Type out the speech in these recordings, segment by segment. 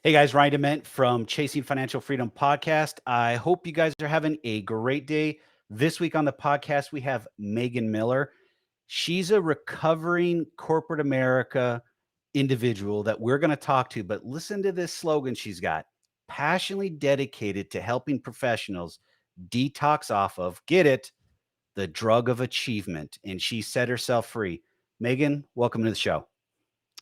Hey guys, Ryan Dement from Chasing Financial Freedom podcast. I hope you guys are having a great day. This week on the podcast, we have Megan Miller. She's a recovering corporate America individual that we're going to talk to. But listen to this slogan she's got: passionately dedicated to helping professionals detox off of, get it, the drug of achievement. And she set herself free. Megan, welcome to the show.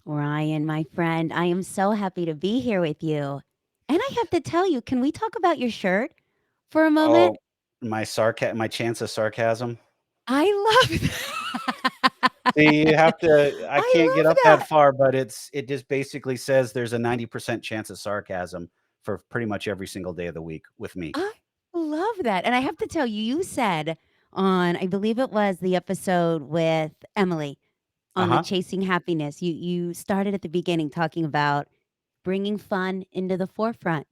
Ryan, my friend, I am so happy to be here with you. And I have to tell you, can we talk about your shirt for a moment? Oh, my chance of sarcasm. I love that. See, you have to I I can't get love up that that. far, but it just basically says there's a 90% chance of sarcasm for pretty much every single day of the week with me. I love that. And I have to tell you, you said on, I believe it was the episode with Emily on the Uh-huh. Chasing Happiness, you started at the beginning talking about bringing fun into the forefront.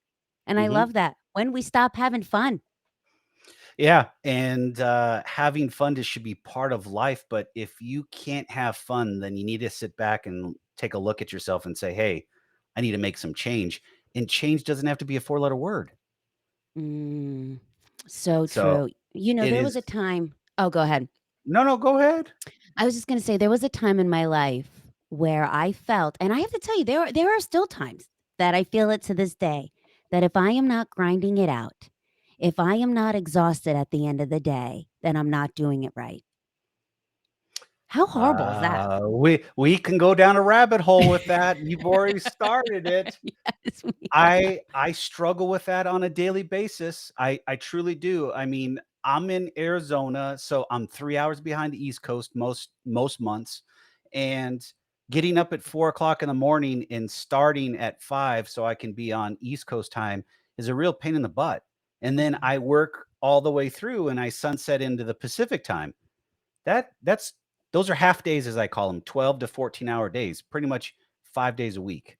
And I Mhm. love that. When we stop having fun. Yeah, and, having fun just should be part of life, but if you can't have fun, then you need to sit back and take a look at yourself and say, "Hey, I need to make some change," and change doesn't have to be a four-letter word. Mm, so So, true. You know, it there was is. a time. Oh, go ahead. No, no, go ahead. I was just gonna say there was a time in my life where I felt, and I have to tell you, there are still times that I feel it to this day, that if I am not grinding it out, if I am not exhausted at the end of the day, then I'm not doing it right. How horrible is that? We can go down a rabbit hole with that. You've already started it. Yes, we are. I struggle with that on a daily basis. I truly do. I mean, I'm in Arizona, so I'm 3 hours behind the East Coast most months, and getting up at 4 o'clock in the morning and starting at 5 so I can be on East Coast time is a real pain in the butt. And then Mhm. I work all the way through and I sunset into the Pacific time. That's those are half days, as I call them, 12 to 14-hour days, pretty much 5 days a week.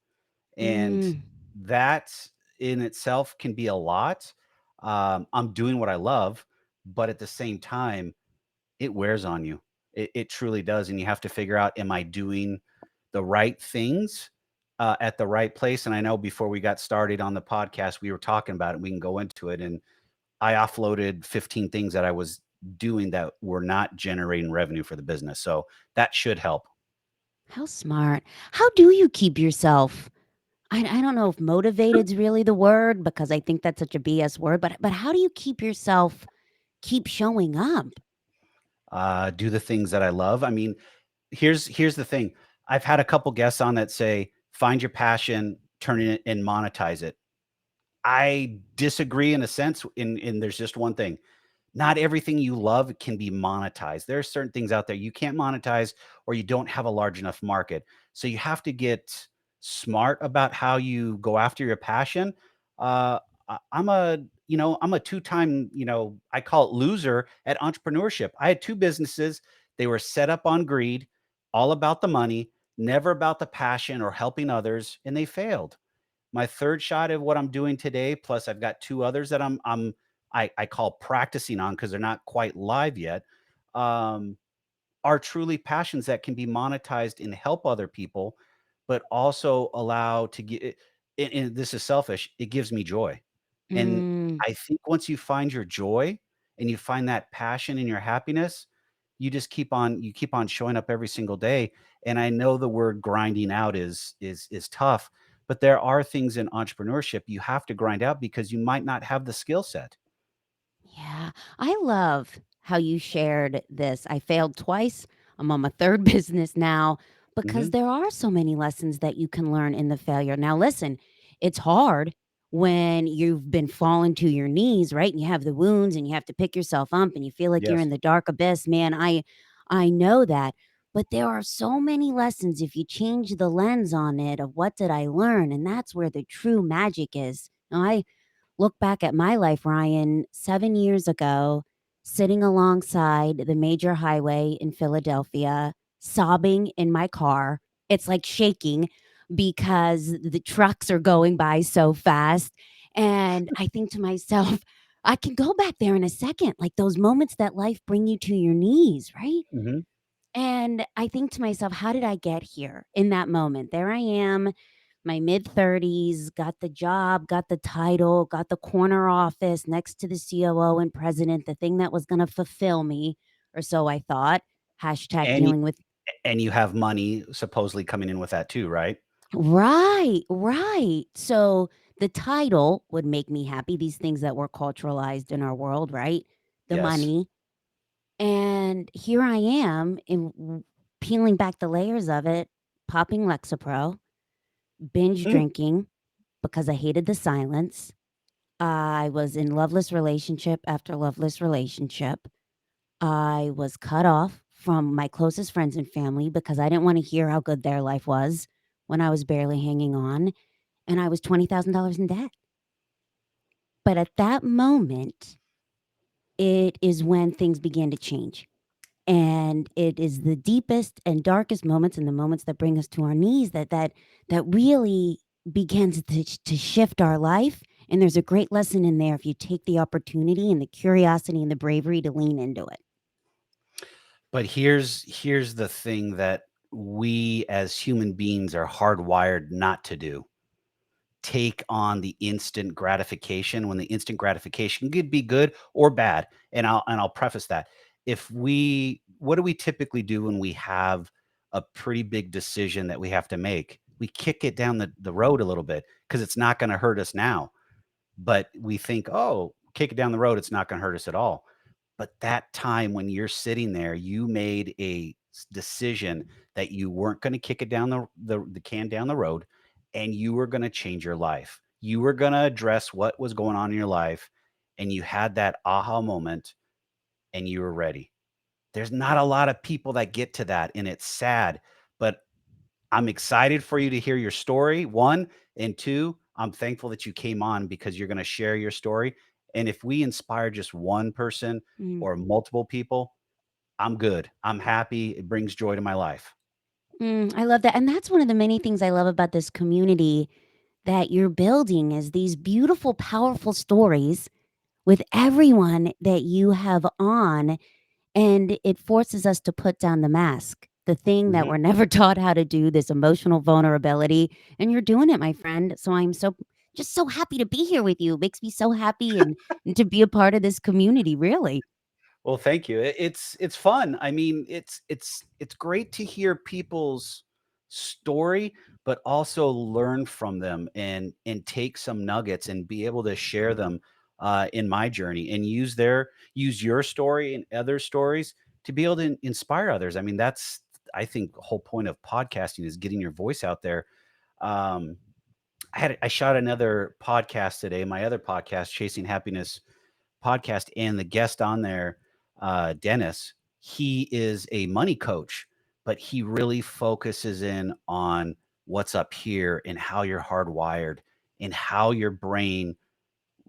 And Mm, that in itself can be a lot. I'm doing what I love, but at the same time, it wears on you. It truly does, and you have to figure out, am I doing the right things, at the right place? And I know before we got started on the podcast, we were talking about it, we can go into it, and I offloaded 15 things that I was doing that were not generating revenue for the business, so that should help. how smart. How do you keep yourself? I don't know if motivated's really the word because I think that's such a BS word, but how do you keep yourself keep showing up? Do the things that I love. I mean, here's the thing. I've had a couple guests on that say, "Find your passion, turn it and monetize it." I disagree in a sense, in there's just one thing. Not everything you love can be monetized. There are certain things out there you can't monetize or you don't have a large enough market. So you have to get smart about how you go after your passion. I'm I'm a two-time, I call it loser at entrepreneurship. I had two businesses. They were set up on greed, all about the money, never about the passion or helping others, and they failed. My third shot of what I'm doing today, plus I've got two others that I call practicing on because they're not quite live yet, um, are truly passions that can be monetized and help other people, but also allow to get. And this is selfish. It gives me joy, and Mm. I think once you find your joy and you find that passion and your happiness, you keep on showing up every single day. And I know the word grinding out is tough, but there are things in entrepreneurship you have to grind out because you might not have the skill set. Yeah, I love how you shared this. I failed twice. I'm on my third business now because Mhm. there are so many lessons that you can learn in the failure. Now, listen, it's hard when you've been falling to your knees, right? And you have the wounds and you have to pick yourself up and you feel like you're Yes. in the dark abyss. Man, I know that. But there are so many lessons if you change the lens on it of what did I learn? And that's where the true magic is. Now, I look back at my life, Ryan, 7 years ago, sitting alongside the major highway in Philadelphia, sobbing in my car. It's like shaking because the trucks are going by so fast. And I think to myself, I can go back there in a second, like those moments that life bring you to your knees, right? Mhm. And I think to myself, how did I get here in that moment? There I am. my mid-30s, got the job, got the title, got the corner office next to the COO and president, the thing that was going to fulfill me, or so I thought. Hashtag And you dealing with. and you have money supposedly coming in with that too, right? Right, right. So the title would make me happy, these things that were culturalized in our world, right? The Yes. money. And here I am peeling back the layers of it, popping Lexapro, binge Mm. drinking because I hated the silence. I was in loveless relationship after loveless relationship. I was cut off from my closest friends and family because I didn't want to hear how good their life was when I was barely hanging on. And I was $20,000 in debt. But at that moment, it is when things began to change. And it is the deepest and darkest moments and the moments that bring us to our knees that really begins to shift our life. And there's a great lesson in there if you take the opportunity and the curiosity and the bravery to lean into it. But here's the thing that we as human beings are hardwired not to do. Take on the instant gratification when the instant gratification could be good or bad. And I'll preface that. If we What do we typically do when we have a pretty big decision that we have to make? We kick it down the road a little bit because it's not going to hurt us now. But we think, oh, kick it down the road, it's not going to hurt us at all. But that time when you're sitting there, you made a decision that you weren't going to kick it down the can down the road, and you were going to change your life. You were going to address what was going on in your life, and you had that aha moment, and you were ready. There's not a lot of people that get to that, and it's sad. But I'm excited for you to hear your story, 1, and 2, I'm thankful that you came on because you're gonna share your story, and if we inspire just 1 person Mm. or multiple people, I'm good. I'm happy. It brings joy to my life. I love that. And that's one of the many things I love about this community that you're building is these beautiful, powerful stories with everyone that you have on. And it forces us to put down the mask, the thing that Mhm. we're never taught how to do, this emotional vulnerability. And you're doing it, my friend. So I'm just so happy to be here with you. It makes me so happy and to be a part of this community, really. Well, thank you. It's fun. I mean, it's great to hear people's story, but also learn from them and take some nuggets and be able to share them in my journey and use your story and other stories to be able to inspire others. I mean, that's I think the whole point of podcasting is getting your voice out there. Um, I shot another podcast today, my other podcast, Chasing Happiness podcast, and the guest on there, Dennis, he is a money coach, but he really focuses in on what's up here and how you're hardwired and how your brain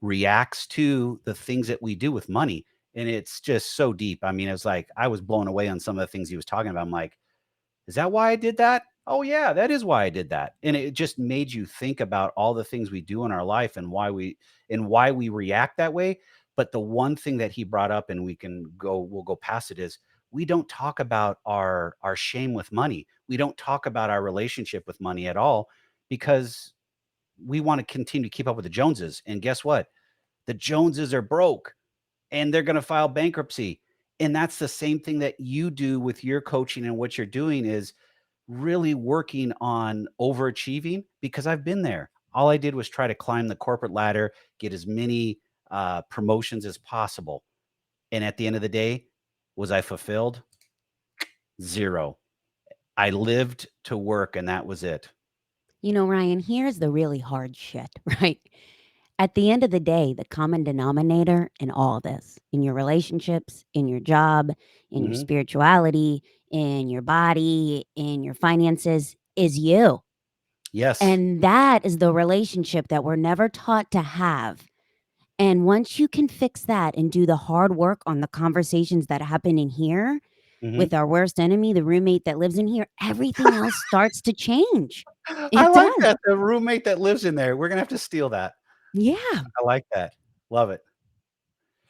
reacts to the things that we do with money. And it's just so deep. I mean, it's like I was blown away on some of the things he was talking about. I'm like, is that why I did that? Oh, yeah, that is why I did that. And it just made you think about all the things we do in our life and why we react that way. But the one thing that he brought up, and we'll go past it, is we don't talk about our shame with money. We don't talk about our relationship with money at all because we want to continue to keep up with the Joneses. And guess what? The Joneses are broke and they're going to file bankruptcy. And that's the same thing that you do with your coaching, and what you're doing is really working on overachieving because I've been there. All I did was try to climb the corporate ladder, get as many promotions as possible. And at the end of the day, was I fulfilled? Zero. I lived to work and that was it. You know, Ryan, here's the really hard shit, right? At the end of the day, the common denominator in all this, in your relationships, in your job, in your Hmm. spirituality, in your body, in your finances, is you. Yes. And that is the relationship that we're never taught to have. And once you can fix that and do the hard work on the conversations that happen in here Hmm. with our worst enemy, the roommate that lives in here, everything else starts to change. I It like does. that. The roommate that lives in there. We're gonna have to steal that. Yeah. I like that. Love it.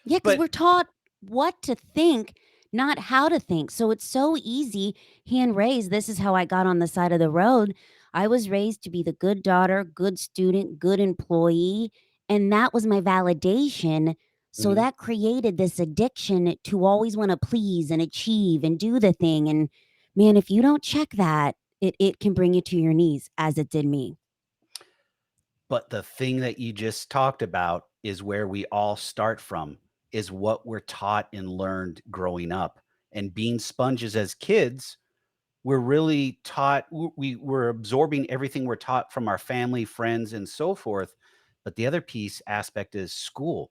Yeah, because But we're taught what to think, not how to think. So it's so easy, hand raised. This is how I got on the side of the road. I was raised to be the good daughter, good student, good employee, and that was my validation. So Mhm. that created this addiction to always want to please and achieve and do the thing. And man, if you don't check that, it can bring you to your knees, as it did me. But the thing that you just talked about is where we all start from, is what we're taught and learned growing up. And being sponges as kids, we're really taught we're absorbing everything we're taught from our family, friends, and so forth. But the other piece aspect is school.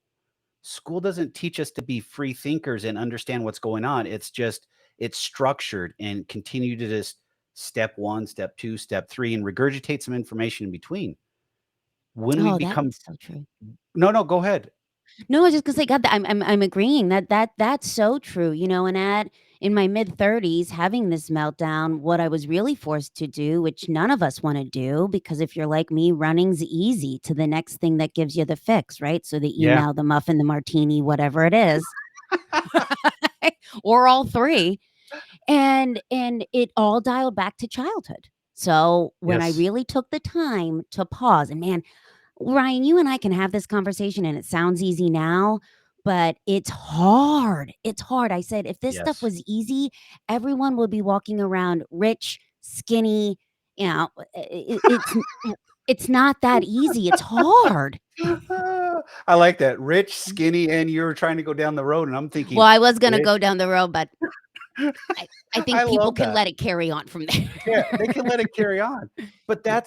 School doesn't teach us to be free thinkers and understand what's going on. It's just it's structured and continue to just step 1, step 2, step 3, and regurgitate some information in between. When we Oh, that's become so true. No, no, go ahead. No, I was just gonna say, God, I'm agreeing that's so true, and at in my mid-30s, having this meltdown, what I was really forced to do, which none of us wanna do, because if you're like me, running's easy to the next thing that gives you the fix, right? So the Yeah. email, the muffin, the martini, whatever it is, or all 3, and it all dialed back to childhood. So, when I Yes. really took the time to pause, and man, Ryan, you and I can have this conversation and it sounds easy now, but it's hard. It's hard. I said, if this stuff Yes. was easy, everyone would be walking around rich, skinny. You know, it's not that easy. It's hard. I like that. Rich, skinny, and you're trying to go down the road, and I'm Well, thinking, I was gonna rich. go down the road, but I I think people love can that. let it carry on from Yeah, they can there. let it carry on. But Yeah.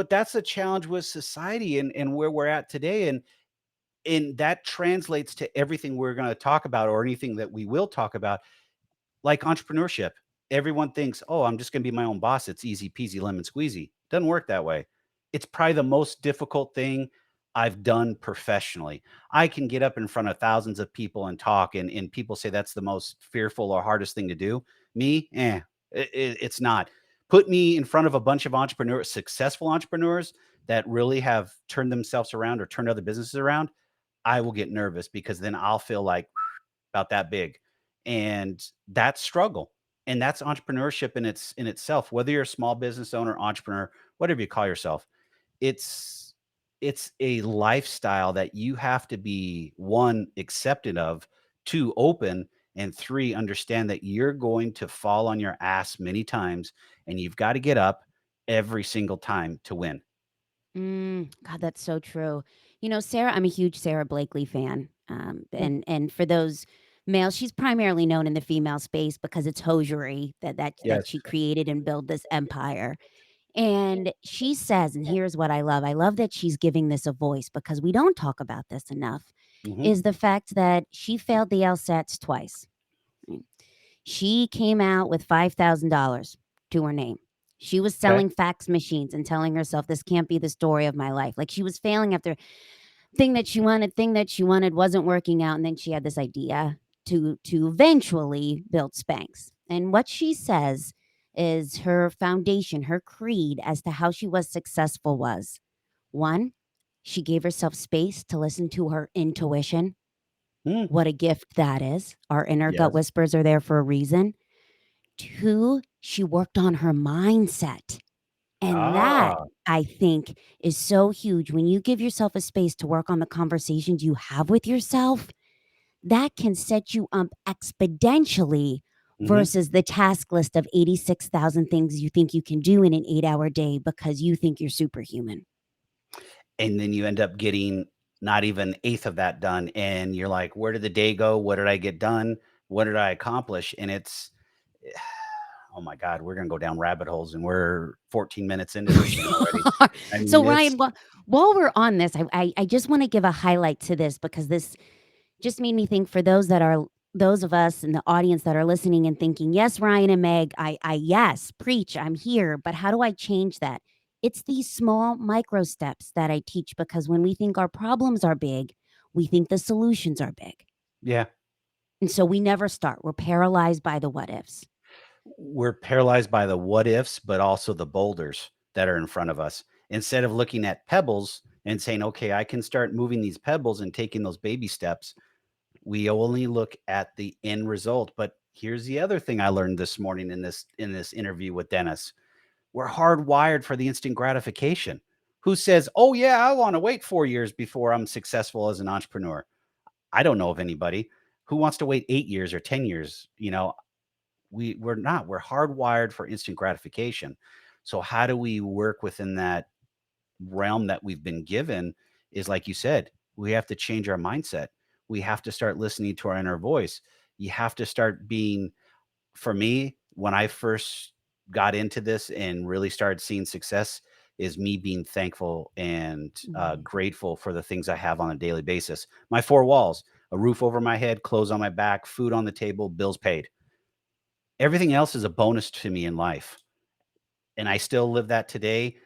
that's a challenge with society and where we're at today, and that translates to everything we're gonna talk about or anything that we will talk about. Like entrepreneurship, everyone thinks, "Oh, I'm just gonna be my own boss. It's easy peasy lemon squeezy." Doesn't work that way. It's probably the most difficult thing I've done professionally. I can get up in front of thousands of people and talk, and people say that's the most fearful or hardest thing to do. Me, it's not. Put me in front of a bunch of entrepreneurs, successful entrepreneurs that really have turned themselves around or turned other businesses around. I will get nervous because then I'll feel like about that big. And that's struggle. And that's entrepreneurship in itself. Whether you're a small business owner, entrepreneur, whatever you call yourself, it's it's a lifestyle that you have to be one accepted of, two open, and three understand that you're going to fall on your ass many times and you've got to get up every single time to win. God, that's so true. Sarah, I'm a huge Sarah Blakely fan. Mm. And for those males, she's primarily known in the female space because it's hosiery that Yes. she created and built this empire. And she says, and here's what I love. I love that she's giving this a voice because we don't talk about this enough. Hmm. Is the fact that she failed the LSATs twice. Mm. She came out with $5,000 to her name. She was Okay. selling fax machines and telling herself, this can't be the story of my life. Like she was failing after thing that she wanted wasn't working out. And then she had this idea to eventually build Spanx. And what she says is her foundation, her creed as to how she was successful was one, she gave herself space to listen to her intuition. Mm. What a gift that is. Our inner gut Yes. whispers are there for a reason. Two, she worked on her mindset. And that, Ah. I think, is so huge. When you give yourself a space to work on the conversations you have with yourself, that can set you up exponentially Hmm. versus the task list of 86,000 things you think you can do in an 8-hour day because you think you're superhuman. And then you end up getting not even eighth of that done, and you're like, "Where did the day go? What did I get done? What did I accomplish?" And it's oh my god, we're gonna go down rabbit holes, and we're 14 minutes into this We thing already. are. I mean, So, it's Ryan, while we're on this, I just want to give a highlight to this because this just made me think for those of us in the audience that are listening and thinking, yes, Ryan and Meg, yes, preach, I'm here, but how do I change that? It's these small micro steps that I teach because when we think our problems are big, we think the solutions are big. yeah, And so we never start. We're paralyzed by the what ifs. we're paralyzed by the what ifs, but also the boulders that are in front of us. Instead of looking at pebbles and saying, "Okay, I can start moving these pebbles and taking those baby steps," we only look at the end result. But here's the other thing I learned this morning in this interview with Dennis. We're hardwired for the instant gratification. Who says, "Oh yeah, I want to wait 4 years before I'm successful as an entrepreneur." I don't know of anybody who wants to wait 8 years or 10 years, we're not. We're hardwired for instant gratification. So how do we work within that realm that we've been given is like you said, we have to change our mindset. We have to start listening to our inner voice. You have to start being for me, when I first got into this and really started seeing success, is me being thankful and Mm. grateful for the things I have on a daily basis. My four walls, a roof over my head, clothes on my back, food on the table, bills paid. Everything else is a bonus to me in life, and I still live that today.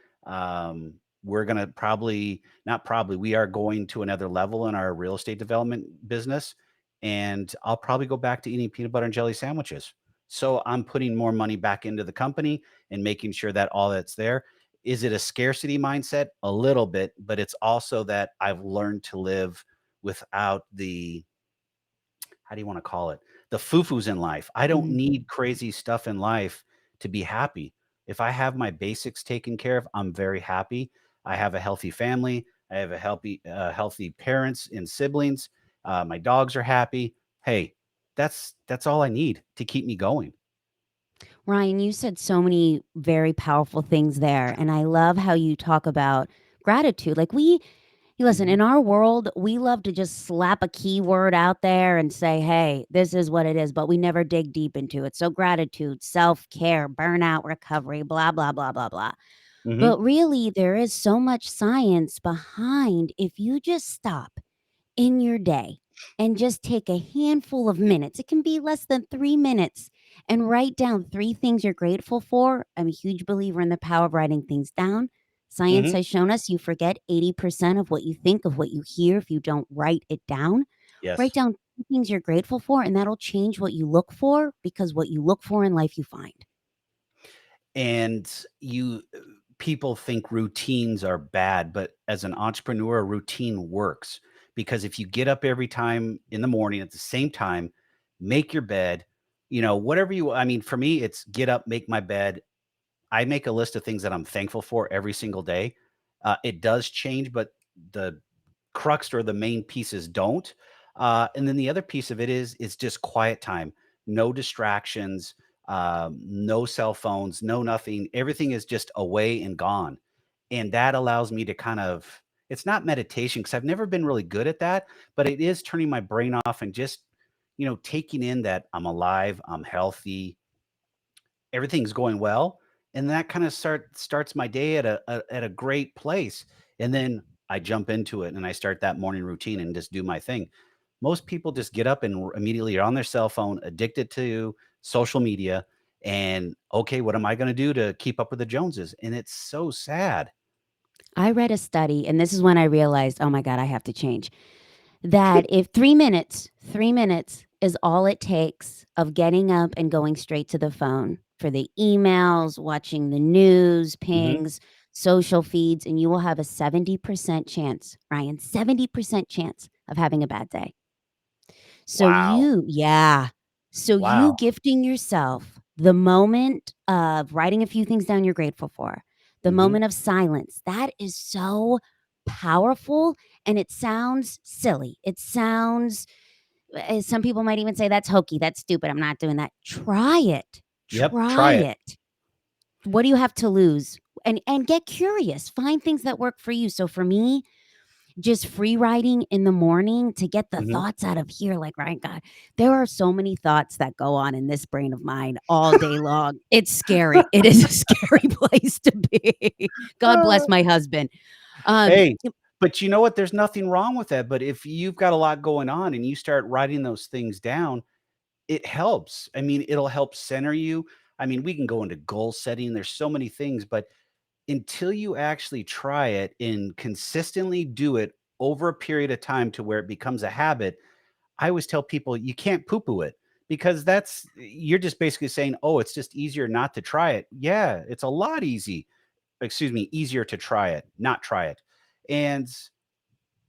We're gonna probably not probably, we are going to another level in our real estate development business, and I'll probably go back to eating peanut butter and jelly sandwiches. So I'm putting more money back into the company and making sure that all that's there. Is it a scarcity mindset? A little bit, but it's also that I've learned to live without the how do you want to call it? The foo-foos in life. I don't Mm. need crazy stuff in life to be happy. If I have my basics taken care of, I'm very happy. I have a healthy family. I have a healthy parents and siblings. My dogs are happy. Hey, that's all I need to keep me going. Ryan, you said so many very powerful things there. And I love how you talk about gratitude. Listen, Mhm, in our world, we love to just slap a keyword out there and say, hey, this is what it is, but we never dig deep into it. So, gratitude, self care, burnout recovery, blah, blah, blah, blah, blah. mhm, But really, there is so much science behind if you just stop in your day and just take a handful of minutes. It can be less than 3 minutes and write down three things you're grateful for. I'm a huge believer in the power of writing things down. Science mhm. has shown us you forget 80% of what you think, of what you hear, if you don't write it down. Write Yes. down three things you're grateful for, and that'll change what you look for because what you look for in life, you find. And people think routines are bad, but as an entrepreneur, a routine works because if you get up every time in the morning at the same time, make your bed, whatever I mean, for me, it's get up, make my bed. I make a list of things that I'm thankful for every single day. It does change, but the crux or the main pieces don't. And then the other piece of it is just quiet time, no distractions, no cell phones, no nothing. Everything is just away and gone, and that allows me to kind of. It's not meditation because I've never been really good at that, but it is turning my brain off and just taking in that I'm alive, I'm healthy, everything's going well, and that kinda starts my day at a great place, and then I jump into it, and I start that morning routine and just do my thing. Most people just get up and immediately are on their cell phone, addicted to social media, and, "Okay, what am I gonna do to keep up with the Joneses?" And it's so sad. I read a study, and this is when I realized, oh my God, I have to change. That if 3 minutes is all it takes of getting up and going straight to the phone for the emails, watching the news, Mhm. pings, social feeds, and you will have a 70% chance, Ryan, 70% chance of having a bad day. Wow. Yeah. So you Wow. gifting yourself the moment of writing a few things down you're grateful for, the Mhm. moment of silence, that is so powerful. And it sounds silly. It sounds, some people might even say that's hokey, that's stupid. I'm not doing that. Try it. Yep, Try try it. it. What do you have to lose? And get curious. Find things that work for you. So for me, just free writing in the morning to get the Mhm. thoughts out of here. Like, right, God, there are so many thoughts that go on in this brain of mine all day long. It's scary. It is a scary place to be. God bless my husband. Um, Hey, but you know what? There's nothing wrong with that, but if you've got a lot going on and you start writing those things down, it helps. I mean, it'll help center you. I mean, we can go into goal setting, there's so many things, but until you actually try it and consistently do it over a period of time to where it becomes a habit, I always tell people you can't poo-poo it because you're just basically saying, "Oh, it's just easier not to try it." Yeah, it's a lot easier to try it, not try it. And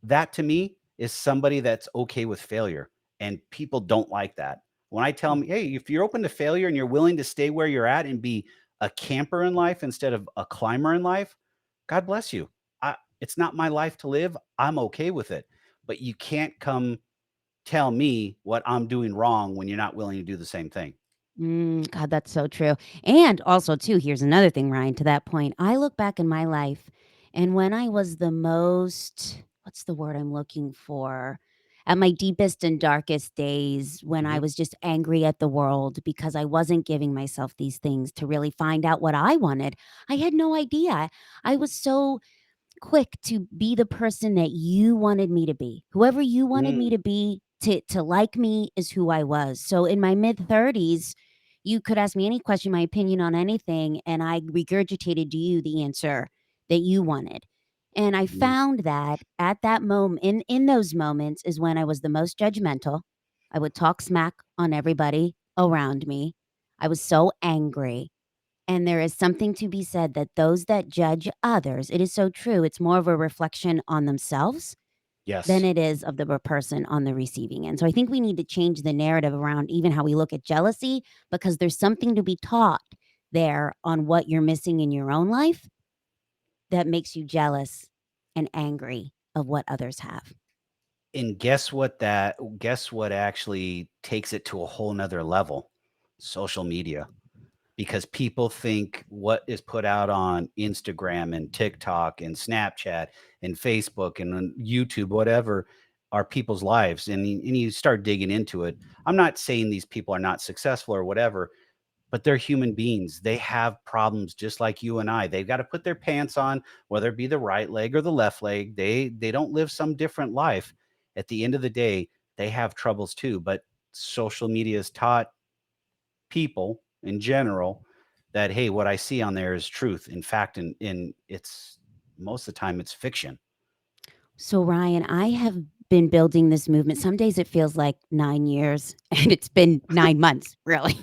that to me is somebody that's okay with failure, and people don't like that. When I tell them, "Hey, if you're open to failure and you're willing to stay where you're at and be a camper in life instead of a climber in life, God bless you. It's not my life to live. I'm okay with it. But you can't come tell me what I'm doing wrong when you're not willing to do the same thing. God, that's so true. And also, too, here's another thing, Ryan, to that point. I look back in my life, and when I was the most, what's the word I'm looking for? At my deepest and darkest days, when I Mhm. was just angry at the world because I wasn't giving myself these things to really find out what I wanted, I had no idea. I was so quick to be the person that you wanted me to be. Whoever you wanted me Mm, to be to like me is who I was. So in my mid 30s, you could ask me any question, my opinion on anything, and I regurgitated to you the answer that you wanted. And I mhm. found that at that moment, in those moments, is when I was the most judgmental. I would talk smack on everybody around me. I was so angry. And there is something to be said that those that judge others, it is so true, it's more of a reflection on themselves than Yes. it is of the person on the receiving end. So I think we need to change the narrative around even how we look at jealousy, because there's something to be taught there on what you're missing in your own life that makes you jealous and angry of what others have. And guess what actually takes it to a whole nother level? Social media. Because people think what is put out on Instagram and TikTok and Snapchat and Facebook and on YouTube, whatever, are people's lives. And you start digging into it. I'm not saying these people are not successful or whatever, but they're human beings. They have problems just like you and I. They've got to put their pants on, whether it be the right leg or the left leg. They don't live some different life. At the end of the day, they have troubles too. But social media has taught people in general that, hey, what I see on there is truth. In fact, in it's most of the time it's fiction. So, Ryan, I have been building this movement. Some days it feels like 9 years, and it's been 9 months, really.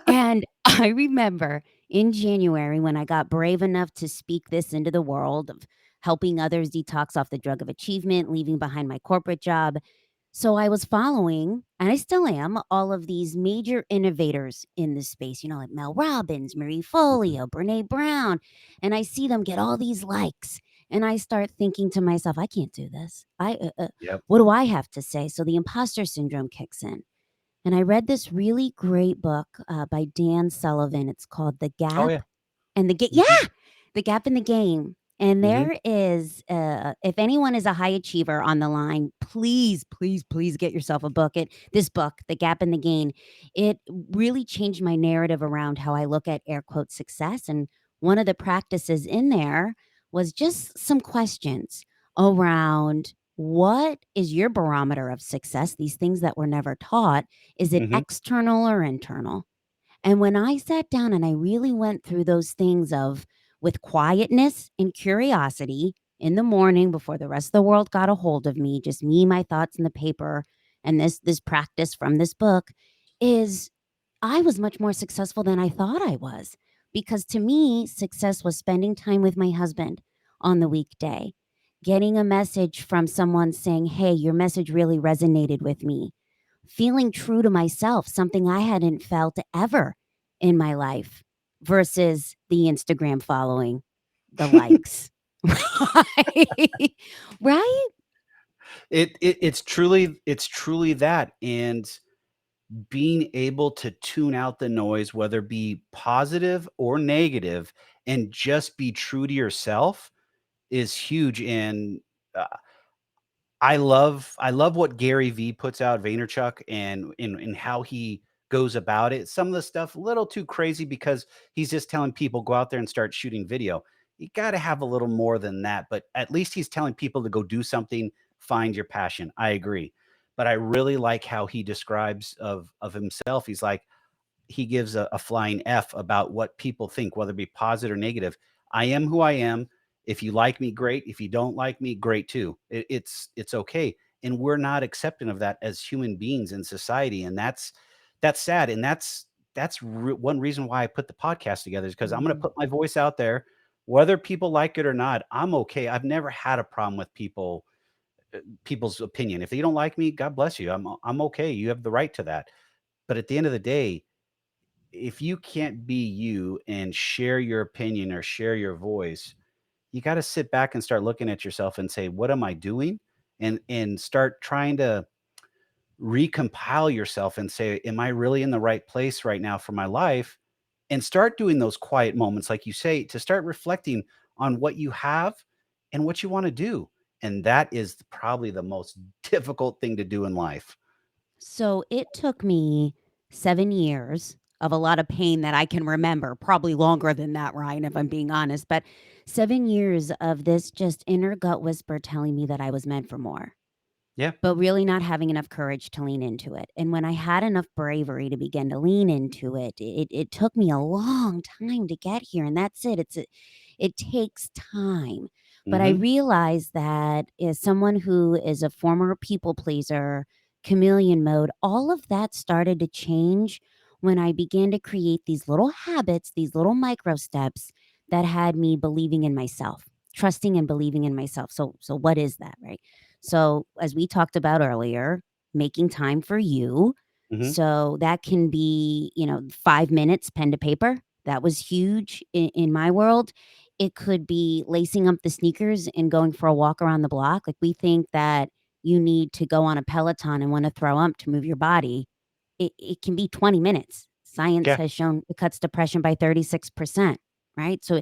And I remember in January when I got brave enough to speak this into the world of helping others detox off the drug of achievement, leaving behind my corporate job. So I was following, and I still am, all of these major innovators in this space, like Mel Robbins, Marie Mhm. Forleo, Brene Brown. And I see them get all these likes. And I start thinking to myself, I can't do this. Yep. What do I have to say? So the imposter syndrome kicks in. And I read this really great book by Dan Sullivan. It's called The Oh Gap yeah. and the Game. Hmm. Yeah, The Gap in the Game. And Hmm. there is, if anyone is a high achiever on the line, please, please, please get yourself a book. This book, The Gap in the Game, it really changed my narrative around how I look at air quote success. And one of the practices in there was just some questions around what is your barometer of success? These things that were never taught. Is it Hmm. external or internal? And when I sat down and I really went through those things of with quietness and curiosity in the morning before the rest of the world got a hold of me, just me, my thoughts, and the paper, and this practice from this book, is I was much more successful than I thought I was. Because to me, success was spending time with my husband on the weekday, getting a message from someone saying, "Hey, your message really resonated with me." Feeling true to myself, something I hadn't felt ever in my life, versus the Instagram following, the likes. Right? Right? It's truly that. And being able to tune out the noise, whether it be positive or negative, and just be true to yourself is huge. And uh, I love what Gary V puts out, Vaynerchuk, and in how he goes about it. Some of the stuff a little too crazy because he's just telling people go out there and start shooting video. You got to have a little more than that, but at least he's telling people to go do something, find your passion. I agree. But I really like how he describes of himself. He's like, he gives a flying F about what people think, whether it be positive or negative. I am who I am. If you like me, great. If you don't like me, great too. It's okay. And we're not accepting of that as human beings in society. And that's sad. And one reason why I put the podcast together is because I'm going to Mhm. put my voice out there, whether people like it or not. I'm okay. I've never had a problem with people's opinion. If you don't like me, God bless you. I'm okay. You have the right to that. But at the end of the day, if you can't be you and share your opinion or share your voice, you got to sit back and start looking at yourself and say, what am I doing? And start trying to recompile yourself and say, am I really in the right place right now for my life? And start doing those quiet moments, like you say, to start reflecting on what you have and what you want to do. And that is probably the most difficult thing to do in life. So it took me 7 years of a lot of pain that I can remember, probably longer than that, Ryan, if I'm being honest. But 7 years of this just inner gut whisper telling me that I was meant for more, Yeah. but really not having enough courage to lean into it. And when I had enough bravery to begin to lean into it, it took me a long time to get here. And that's it. It takes time. But I Hmm. realized that as someone who is a former people pleaser, chameleon mode, all of that started to change when I began to create these little habits, these little micro steps that had me believing in myself, trusting and believing in myself. So what is that, right? So, as we talked about earlier, making time for you. Hmm. So, that can be, 5 minutes, pen to paper. That was huge in my world. It could be lacing up the sneakers and going for a walk around the block. Like, we think that you need to go on a Peloton and want to throw up to move your body. It can be 20 minutes. Science Yeah. has shown it cuts depression by 36%, right? So,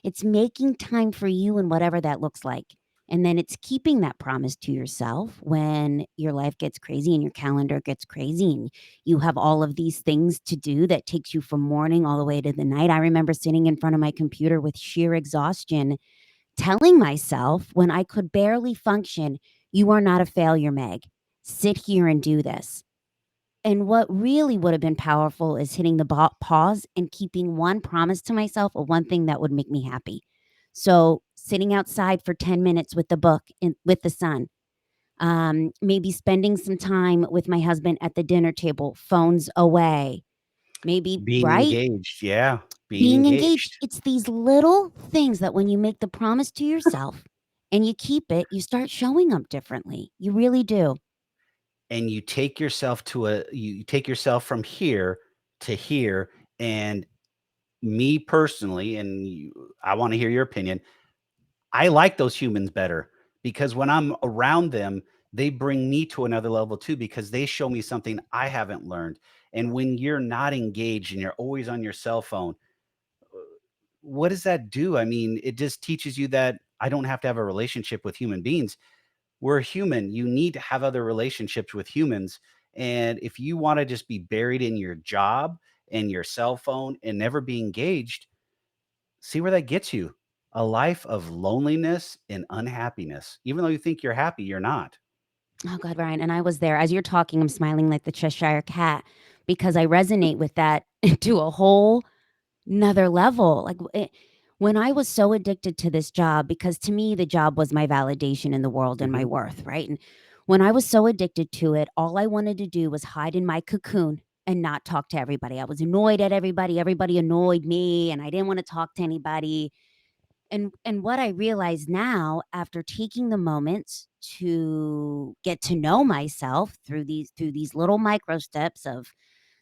it's making time for you and whatever that looks like. And then it's keeping that promise to yourself when your life gets crazy and your calendar gets crazy and you have all of these things to do that takes you from morning all the way to the night. I remember sitting in front of my computer with sheer exhaustion, telling myself when I could barely function, "You are not a failure, Meg. Sit here and do this." And what really would have been powerful is hitting the pause and keeping one promise to myself of one thing that would make me happy. So, sitting outside for 10 minutes with the book and with the sun, maybe spending some time with my husband at the dinner table, phones away, maybe, Being right? engaged. Yeah. Being Being engaged. engaged. It's these little things that when you make the promise to yourself and you keep it, you start showing up differently. You really do. And you take yourself from here to here. And me personally, and I want to hear your opinion. I like those humans better because when I'm around them, they bring me to another level too because they show me something I haven't learned. And when you're not engaged and you're always on your cell phone, what does that do? I mean, it just teaches you that I don't have to have a relationship with human beings. We're human. You need to have other relationships with humans. And if you want to just be buried in your job and your cell phone and never be engaged, see where that gets you. A life of loneliness and unhappiness. Even though you think you're happy, you're not. Oh God, Ryan. And I was there. As you're talking, I'm smiling like the Cheshire cat because I resonate with that to a whole another level. When I was so addicted to this job, because to me, the job was my validation in the world and my Mhm. worth, right? And when I was so addicted to it, all I wanted to do was hide in my cocoon and not talk to everybody. I was annoyed at everybody. Everybody annoyed me, and I didn't want to talk to anybody. And what I realize now after taking the moments to get to know myself through these little micro steps of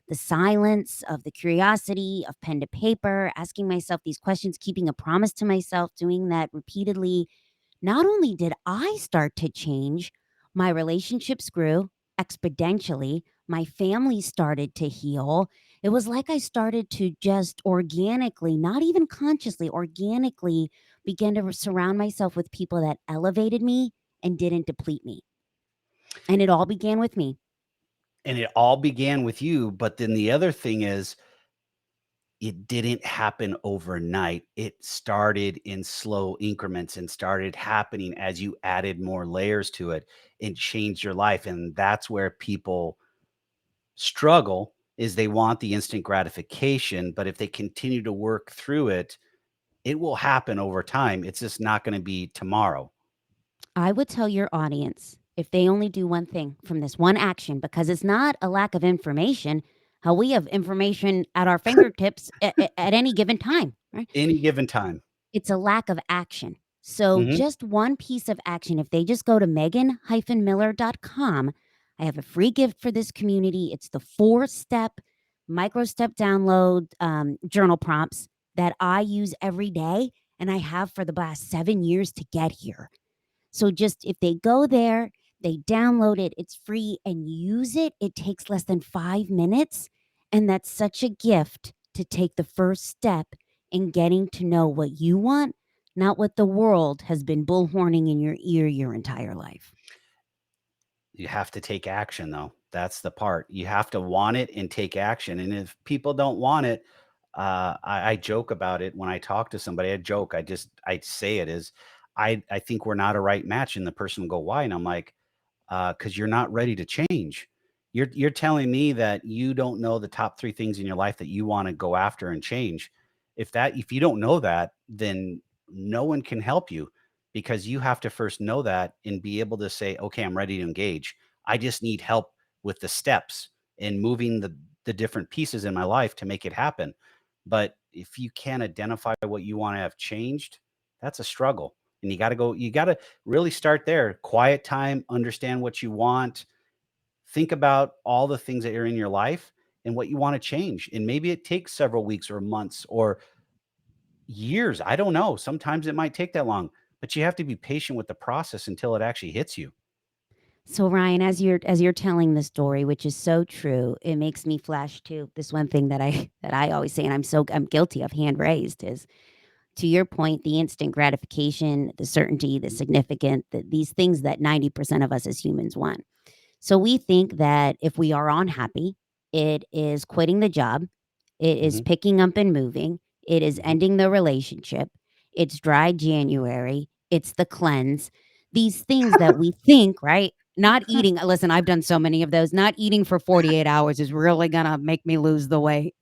the silence, of the curiosity, of pen to paper, asking myself these questions, keeping a promise to myself, doing that repeatedly. Not only did I start to change, my relationships grew exponentially. My family started to heal. It was like I started to just organically, not even consciously, organically begin to surround myself with people that elevated me and didn't deplete me. And it all began with me. And it all began with you, but then the other thing is it didn't happen overnight. It started in slow increments and started happening as you added more layers to it and changed your life. And that's where people struggle is they want the instant gratification, but if they continue to work through it, it will happen over time. It's just not going to be tomorrow. I would tell your audience if they only do one thing from this one action, because it's not a lack of information. How we have information at our fingertips at any given time, right? Any given time. It's a lack of action. So, Mhm. just one piece of action. If they just go to megan-miller.com, I have a free gift for this community. It's the 4-step micro step download journal prompts that I use every day and I have for the past 7 years to get here. So just if they go there, they download it, it's free, and use it, it takes less than 5 minutes. And that's such a gift to take the first step in getting to know what you want, not what the world has been bullhorning in your ear your entire life. You have to take action though. That's the part. You have to want it and take action. And if people don't want it, I joke about it when I talk to somebody. I joke. I say it is, I think we're not a right match, and the person will go, "Why?" And I'm like, because you're not ready to change. You're telling me that you don't know the top 3 things in your life that you wanna go after and change. If you don't know that, then no one can help you, because you have to first know that and be able to say, "Okay, I'm ready to engage. I just need help with the steps and moving the different pieces in my life to make it happen." But if you can't identify what you wanna have changed, that's a struggle, and you gotta really start there. Quiet time, understand what you want, think about all the things that are in your life and what you want to change. And maybe it takes several weeks or months or years. I don't know. Sometimes it might take that long, but you have to be patient with the process until it actually hits you. So Ryan, as you're telling the story, which is so true, it makes me flash to this one thing that I that I always say, and I'm guilty of, hand raised, is to your point, the instant gratification, the certainty, the significant, these things that 90% of us as humans want. So we think that if we are unhappy, it is quitting the job, it is Hmm. picking up and moving, it is Hmm. ending the relationship, it's dry January, it's the cleanse. These things that we think, right? Not eating, listen, I've done so many of those. Not eating for 48 hours is really going to make me lose the weight.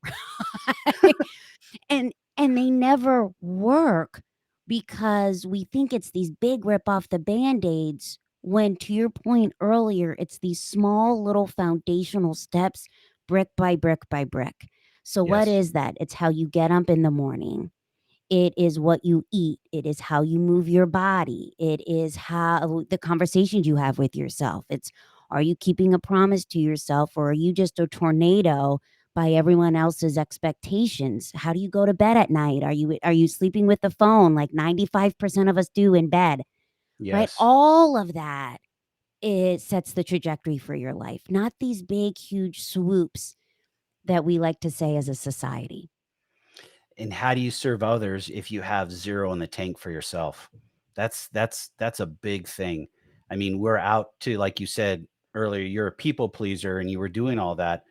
And they never work because we think it's these big rip off the band-aids when, to your point earlier, it's these small little foundational steps, brick by brick by brick. So what Yes. is that? It's how you get up in the morning. It is what you eat. It is how you move your body. It is how the conversations you have with yourself. It's, are you keeping a promise to yourself, or are you just a tornado by everyone else's expectations? How do you go to bed at night? Are you sleeping with the phone like 95% of us do in bed? Right? Yes. All of that, it sets the trajectory for your life, not these big huge swoops that we like to say as a society. And how do you serve others if you have zero in the tank for yourself? That's a big thing. I mean, we're out to, like you said earlier, you're a people pleaser and you were doing all that,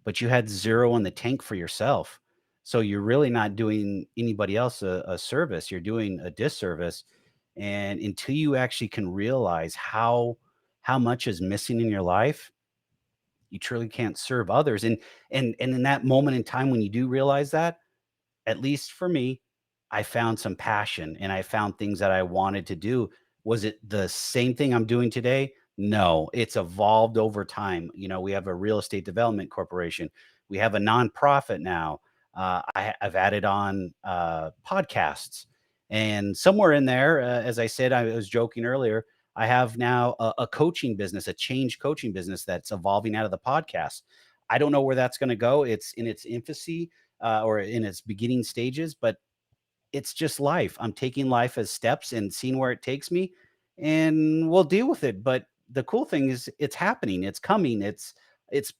but you had zero in the tank for yourself. So you're really not doing anybody else a service. You're doing a disservice. And until you actually can realize how much is missing in your life, you truly can't serve others. And in that moment in time when you do realize that, at least for me, I found some passion and I found things that I wanted to do. Was it the same thing I'm doing today? No, it's evolved over time. You know, we have a real estate development corporation. We have a nonprofit now. I've added on podcasts. And somewhere in there, as I said, I was joking earlier, I have now a coaching business, a change coaching business that's evolving out of the podcast. I don't know where that's going to go. It's in its infancy, or in its beginning stages, but it's just life. I'm taking life as steps and seeing where it takes me, and we'll deal with it. But the cool thing is it's happening, it's coming, it's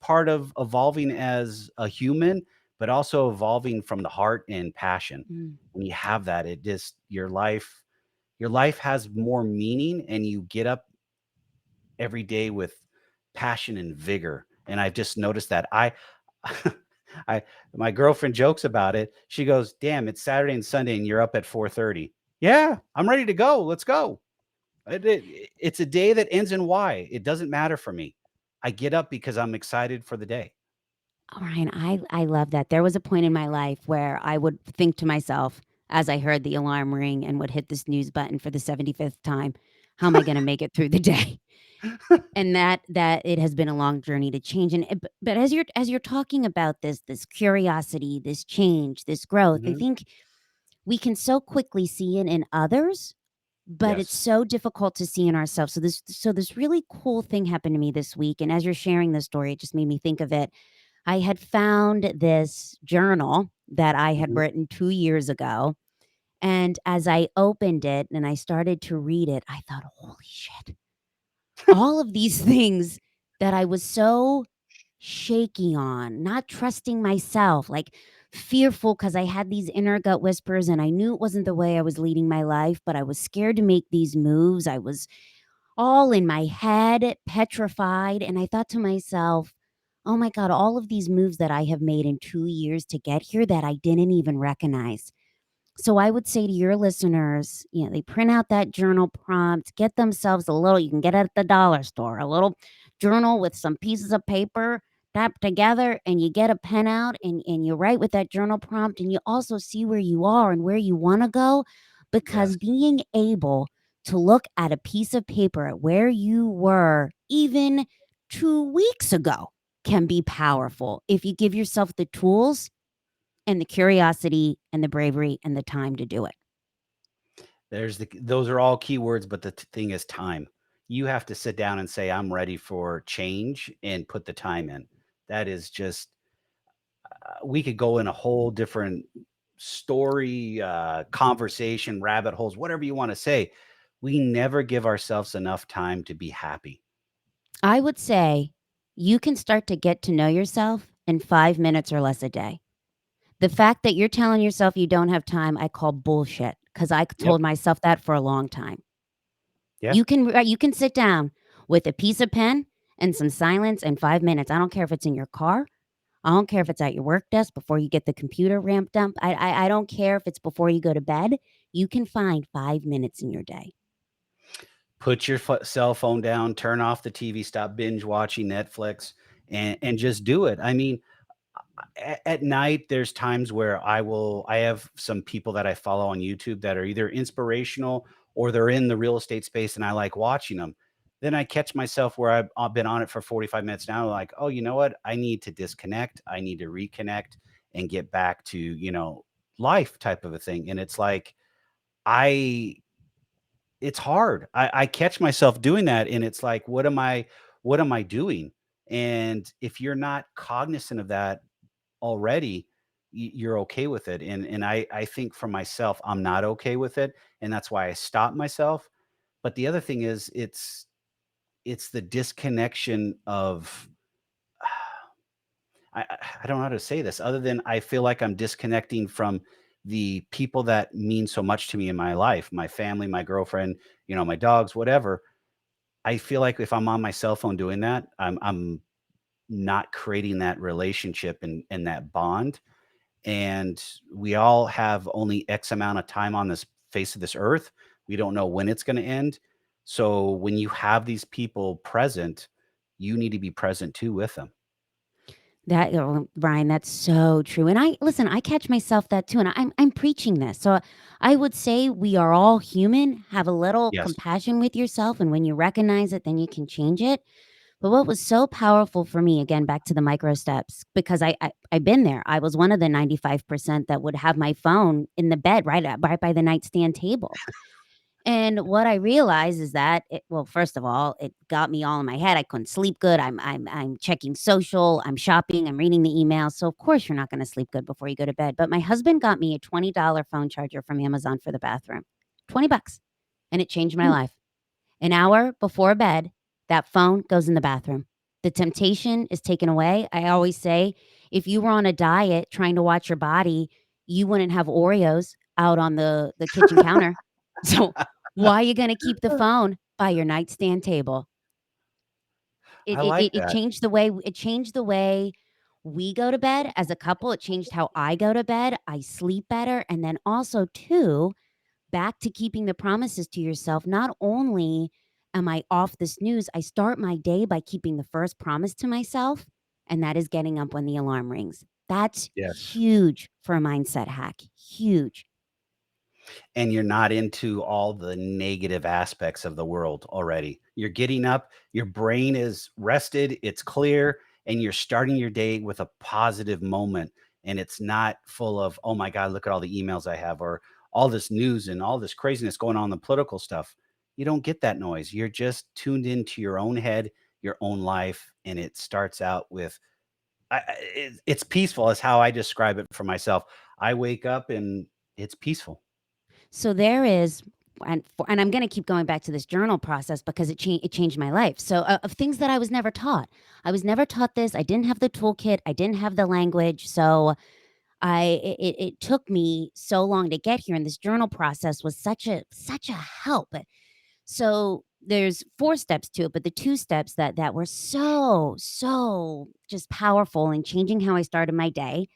part of evolving as a human, but also evolving from the heart and passion. Mm. When you have that, it just your life has more meaning, and you get up every day with passion and vigor. And I've just noticed that I my girlfriend jokes about it. She goes, "Damn, it's Saturday and Sunday and you're up at 4:30." Yeah, I'm ready to go. Let's go. It's a day that ends in Y. It doesn't matter for me. I get up because I'm excited for the day. Oh, Ryan, I love that. There was a point in my life where I would think to myself as I heard the alarm ring and would hit the snooze button for the 75th time, how am I going to make it through the day? And that it has been a long journey to change. And but as you're talking about this curiosity, this change, this growth, I Mhm. think we can so quickly see it in others, but it's Yes. so difficult to see in ourselves. So this really cool thing happened to me this week, and as you're sharing this story, it just made me think of it. I had found this journal that I had Mhm. written 2 years ago, and as I opened it and I started to read it, I thought, "Holy shit." All of these things that I was so shaky on, not trusting myself, like, fearful because I had these inner gut whispers and I knew it wasn't the way I was leading my life, but I was scared to make these moves. I was all in my head, petrified, and I thought to myself, "Oh my god, all of these moves that I have made in 2 years to get here that I didn't even recognize." So I would say to your listeners, they print out that journal prompt, get themselves a little, you can get it at the dollar store, a little journal with some pieces of paper tapped together, and you get a pen out and you write with that journal prompt, and you also see where you are and where you want to go. Because Yes. being able to look at a piece of paper at where you were even 2 weeks ago can be powerful if you give yourself the tools and the curiosity and the bravery and the time to do it. Those are all keywords, but the thing is time. You have to sit down and say, "I'm ready for change," and put the time in. That is just we could go in a whole different story, conversation, rabbit holes, whatever you wanna say. We never give ourselves enough time to be happy. I would say you can start to get to know yourself in 5 minutes or less a day. The fact that you're telling yourself you don't have time, I call bullshit because I Yep. told myself that for a long time. Yeah. You can sit down with a piece of pen and some silence in 5 minutes. I don't care if it's in your car. I don't care if it's at your work desk before you get the computer ramped up. I don't care if it's before you go to bed. You can find 5 minutes in your day. Put your cell phone down, turn off the TV, stop binge watching Netflix, and just do it. I mean, at night, there's times where I have some people that I follow on YouTube that are either inspirational or they're in the real estate space, and I like watching them. Then I catch myself where I've been on it for 45 minutes now, like, "Oh, you know what? I need to disconnect. I need to reconnect and get back to, life," type of a thing, and it's like, I it's hard. I catch myself doing that, and it's like, what am I doing? And if you're not cognizant of that already, you're okay with it, and I think for myself, I'm not okay with it, and that's why I stop myself. But the other thing is, it's the disconnection of I don't know how to say this other than I feel like I'm disconnecting from the people that mean so much to me in my life, my family, my girlfriend, my dogs, whatever. I feel like if I'm on my cell phone doing that, I'm not creating that relationship and that bond. And we all have only X amount of time on this face of this earth. We don't know when it's going to end. So when you have these people present, you need to be present too with them. Ryan, that's so true. And I listen, I catch myself that too. And I'm preaching this. So I would say we are all human. Have a little Yes. compassion with yourself. And when you recognize it, then you can change it. But what was so powerful for me, again, back to the micro steps, because I've been there. I was one of the 95% that would have my phone in the bed right by the nightstand table. And what I realized is that well, first of all, it got me all in my head. I couldn't sleep good. I'm checking social, I'm shopping, I'm reading the emails. So of course you're not going to sleep good before you go to bed. But my husband got me a $20 phone charger from Amazon for the bathroom. 20 bucks. And it changed my Mm. life. An hour before bed, that phone goes in the bathroom. The temptation is taken away. I always say if you were on a diet trying to watch your body, you wouldn't have Oreos out on the kitchen counter. So why are you gonna keep the phone by your nightstand table? It I it like it it that. changed the way we go to bed as a couple. It changed how I go to bed. I sleep better, and then also too, back to keeping the promises to yourself. Not only am I off the snooze, I start my day by keeping the first promise to myself, and that is getting up when the alarm rings. That's Yes. huge for a mindset hack. Huge. And you're not into all the negative aspects of the world already. You're getting up, your brain is rested, it's clear, and you're starting your day with a positive moment. And it's not full of, oh my God, look at all the emails I have, or all this news and all this craziness going on in the political stuff. You don't get that noise. You're just tuned into your own head, your own life. And it starts out with it's peaceful is how I describe it for myself. I wake up and it's peaceful. So there is, and I'm going to keep going back to this journal process because it changed my life. So of things that I was never taught, I was never taught this. I didn't have the toolkit. I didn't have the language. So it took me so long to get here, and this journal process was such a help. So there's 4 steps to it, but the 2 steps that were so just powerful in changing how I started my day,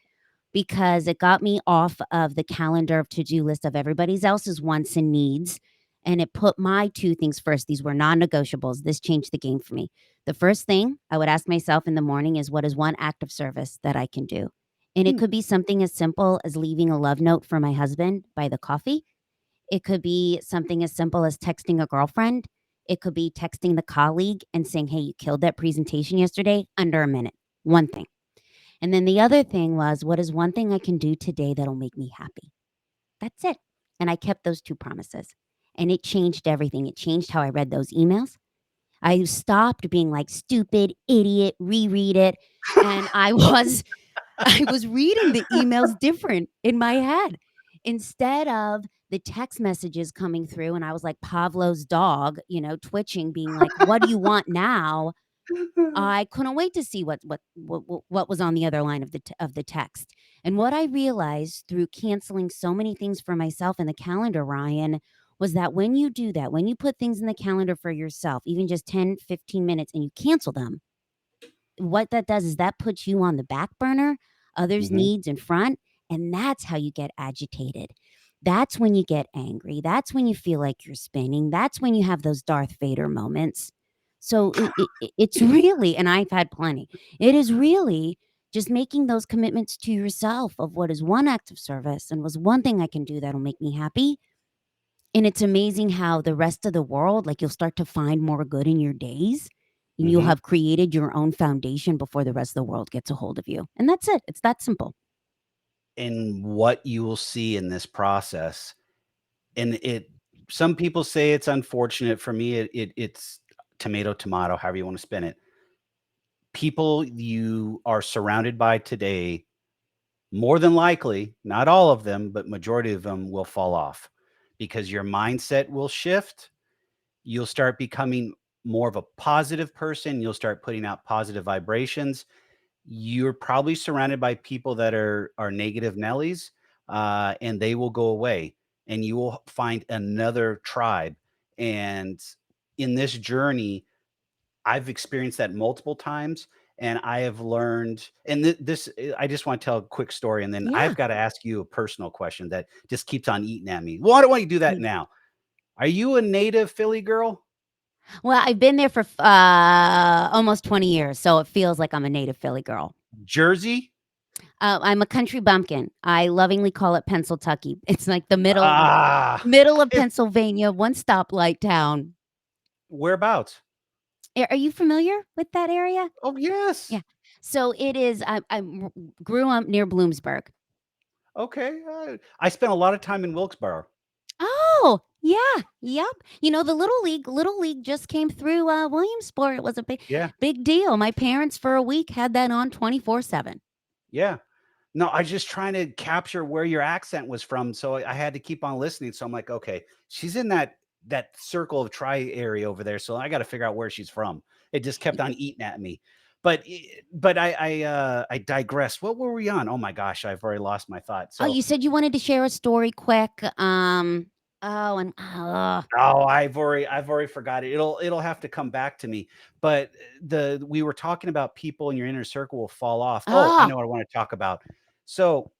because it got me off of the calendar of to-do list of everybody's else's wants and needs, and it put my 2 things first. These were non-negotiables. This changed the game for me. The first thing I would ask myself in the morning is, what is one act of service that I can do? And it Hmm, could be something as simple as leaving a love note for my husband by the coffee. It could be something as simple as texting a girlfriend. It could be texting the colleague and saying, "Hey, you killed that presentation yesterday under a minute." One thing. And then the other thing was, what is one thing I can do today that'll make me happy? That's it. And I kept those 2 promises. And it changed everything. It changed how I read those emails. I stopped being like, "Stupid, idiot, reread it." And I was I was reading the emails different in my head. Instead of the text messages coming through and I was like Pavlov's dog, twitching, being like, "What do you want now?" I couldn't wait to see what was on the other line of the text. And what I realized through canceling so many things for myself in the calendar, Ryan, was that when you do that, when you put things in the calendar for yourself, even just 10, 15 minutes, and you cancel them, what that does is that puts you on the back burner, others' mhm, needs in front, and that's how you get agitated. That's when you get angry. That's when you feel like you're spinning. That's when you have those Darth Vader moments. So it's really, and I've had plenty. It is really just making those commitments to yourself of what is one act of service and was one thing I can do that'll make me happy. And it's amazing how the rest of the world, like, you'll start to find more good in your days, and you'll mhm. have created your own foundation before the rest of the world gets a hold of you. And that's it. It's that simple. And what you will see in this process, and some people say it's unfortunate. For me, it's tomato, tomato, however you wanna spin it. People you are surrounded by today, more than likely, not all of them, but majority of them will fall off because your mindset will shift. You'll start becoming more of a positive person. You'll start putting out positive vibrations. You're probably surrounded by people that are negative Nellies, and they will go away, and you will find another tribe. And in this journey, I've experienced that multiple times, and I have learned. And I just want to tell a quick story, and then Yeah. I've got to ask you a personal question that just keeps on eating at me. Well, I don't want you to do that Yeah. now. Are you a native Philly girl? Well, I've been there for almost 20 years, so it feels like I'm a native Philly girl. Jersey? I'm a country bumpkin. I lovingly call it Pennsyltucky. It's like the Ah, middle of it's Pennsylvania, one stoplight town. whereabouts? Are you familiar with that area? Oh, yes. Yeah. So it is. Grew up near Bloomsburg. Okay, I spent a lot of time in Wilkesboro. Oh, yeah, yep. The Little League just came through, Williamsport. It was a Yeah, big deal. My parents for a week had that on 24/7. yeah. No, I was just trying to capture where your accent was from, so I had to keep on listening, so I'm like, "Okay, she's in that circle of tri area over there, so I gotta figure out where she's from." It just kept on eating at me. But I digress. What were we on? Oh my gosh, I've already lost my thought. Oh, So, you said you wanted to share a story quick. Oh, and oh, I've already forgot it. It'll have to come back to me. But the we were talking about people in your inner circle will fall off. Oh, I ah, know what I wanna talk about. So